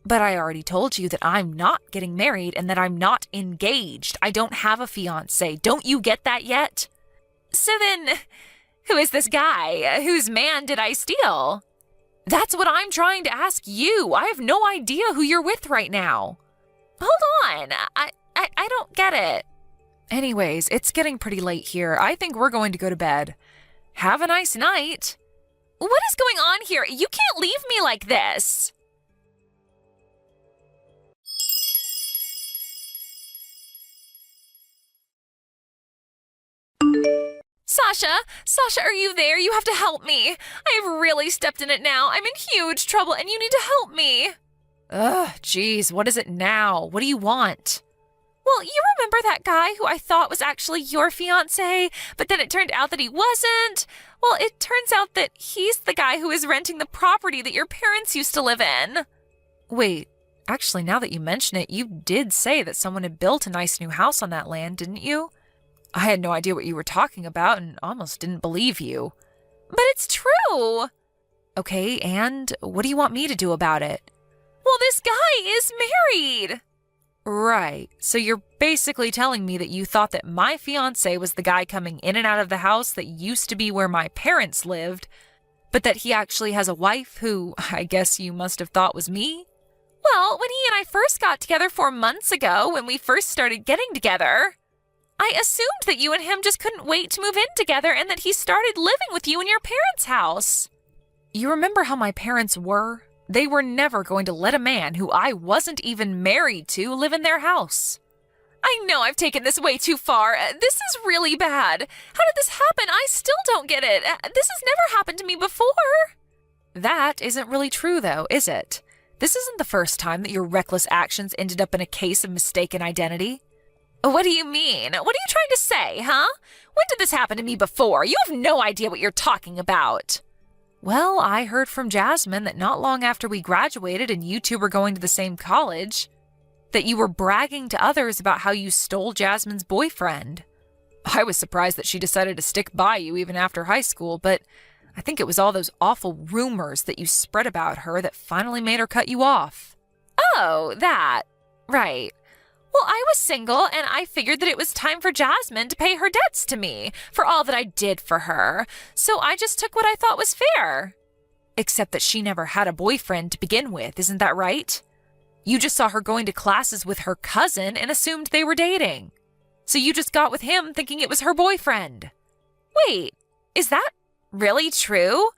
But I already told you that I'm not getting married and that I'm not engaged. I don't have a fiancé. Don't you get that yet? So then, who is this guy? Whose man did I steal? That's what I'm trying to ask you. I have no idea who you're with right now. Hold on. I don't get it. Anyways, it's getting pretty late here. I think we're going to go to bed. Have a nice night. What is going on here? You can't leave me like this. Sasha, are you there? You have to help me. I have really stepped in it now. I'm in huge trouble and you need to help me. Ugh, geez, what is it now? What do you want? Well, you remember that guy who I thought was actually your fiancé, but then it turned out that he wasn't? Well, it turns out that he's the guy who is renting the property that your parents used to live in. Wait, actually, now that you mention it, you did say that someone had built a nice new house on that land, didn't you? I had no idea what you were talking about and almost didn't believe you. But it's true. Okay, and what do you want me to do about it? Well, this guy is married. Right, so you're basically telling me that you thought that my fiancé was the guy coming in and out of the house that used to be where my parents lived, but that he actually has a wife who I guess you must have thought was me? Well, when he and I first got together 4 months ago, when we first started getting together, I assumed that you and him just couldn't wait to move in together and that he started living with you in your parents' house. You remember how my parents were? They were never going to let a man who I wasn't even married to live in their house. I know I've taken this way too far. This is really bad. How did this happen? I still don't get it. This has never happened to me before. That isn't really true, though, is it? This isn't the first time that your reckless actions ended up in a case of mistaken identity. What do you mean? What are you trying to say, huh? When did this happen to me before? You have no idea what you're talking about. Well, I heard from Jasmine that not long after we graduated and you two were going to the same college, that you were bragging to others about how you stole Jasmine's boyfriend. I was surprised that she decided to stick by you even after high school, but I think it was all those awful rumors that you spread about her that finally made her cut you off. Oh, that. Right. Well, I was single, and I figured that it was time for Jasmine to pay her debts to me for all that I did for her. So I just took what I thought was fair. Except that she never had a boyfriend to begin with, isn't that right? You just saw her going to classes with her cousin and assumed they were dating. So you just got with him thinking it was her boyfriend. Wait, is that really true?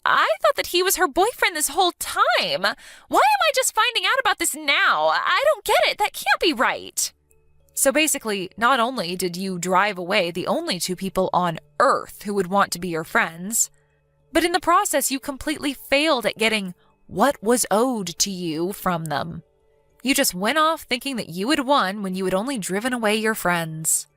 I thought that he was her boyfriend this whole time. Why am I just finding out about this now? I don't get it. That can't be right. So basically, not only did you drive away the only two people on Earth who would want to be your friends, but in the process you completely failed at getting what was owed to you from them. You just went off thinking that you had won when you had only driven away your friends.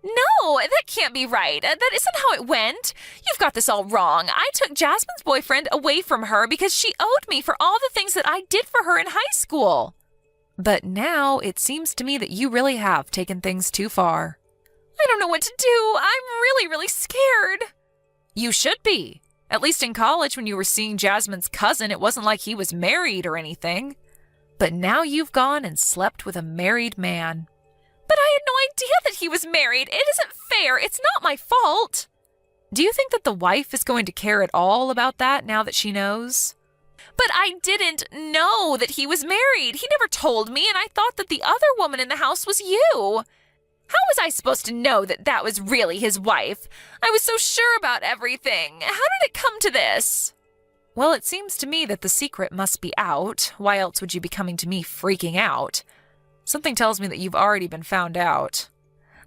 No, that can't be right. That isn't how it went. You've got this all wrong. I took Jasmine's boyfriend away from her because she owed me for all the things that I did for her in high school. But now it seems to me that you really have taken things too far. I don't know what to do. I'm really, really scared. You should be. At least in college when you were seeing Jasmine's cousin, it wasn't like he was married or anything. But now you've gone and slept with a married man. But I had no idea that he was married. It isn't fair. It's not my fault. Do you think that the wife is going to care at all about that now that she knows? But I didn't know that he was married. He never told me, and I thought that the other woman in the house was you. How was I supposed to know that that was really his wife? I was so sure about everything. How did it come to this? Well, it seems to me that the secret must be out. Why else would you be coming to me freaking out? Something tells me that you've already been found out.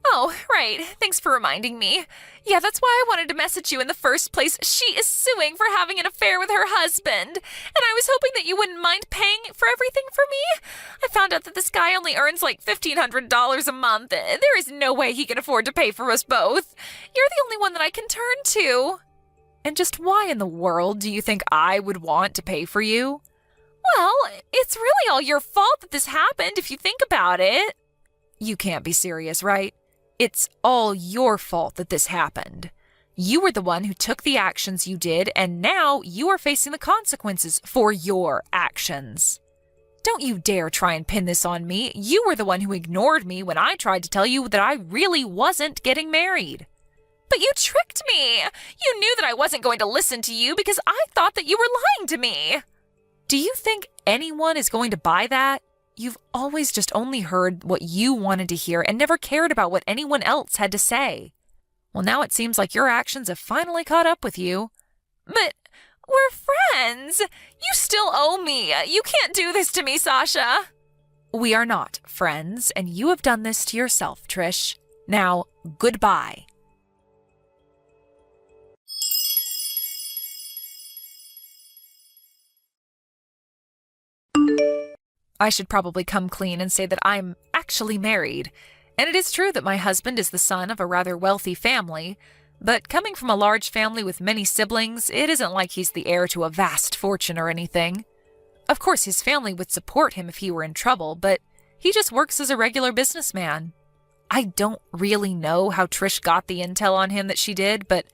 Oh, right. Thanks for reminding me. Yeah, that's why I wanted to message you in the first place. She is suing for having an affair with her husband. And I was hoping that you wouldn't mind paying for everything for me. I found out that this guy only earns like $1,500 a month. There is no way he can afford to pay for us both. You're the only one that I can turn to. And just why in the world do you think I would want to pay for you? Well, it's really all your fault that this happened if you think about it. You can't be serious, right? It's all your fault that this happened. You were the one who took the actions you did, and now you are facing the consequences for your actions. Don't you dare try and pin this on me. You were the one who ignored me when I tried to tell you that I really wasn't getting married. But you tricked me. You knew that I wasn't going to listen to you because I thought that you were lying to me. Do you think anyone is going to buy that? You've always just only heard what you wanted to hear and never cared about what anyone else had to say. Well, now it seems like your actions have finally caught up with you. But we're friends. You still owe me. You can't do this to me, Sasha. We are not friends, and you have done this to yourself, Trish. Now, goodbye. I should probably come clean and say that I'm actually married. And it is true that my husband is the son of a rather wealthy family, but coming from a large family with many siblings, it isn't like he's the heir to a vast fortune or anything. Of course, his family would support him if he were in trouble, but he just works as a regular businessman. I don't really know how Trish got the intel on him that she did, but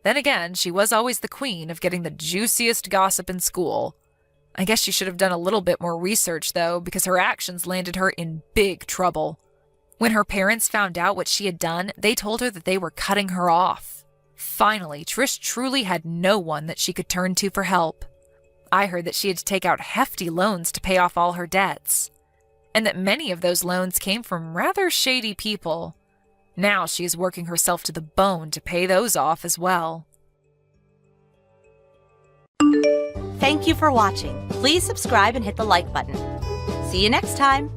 then again, she was always the queen of getting the juiciest gossip in school. I guess she should have done a little bit more research, though, because her actions landed her in big trouble. When her parents found out what she had done, they told her that they were cutting her off. Finally, Trish truly had no one that she could turn to for help. I heard that she had to take out hefty loans to pay off all her debts, and that many of those loans came from rather shady people. Now she is working herself to the bone to pay those off as well. Thank you for watching. Please subscribe and hit the like button. See you next time.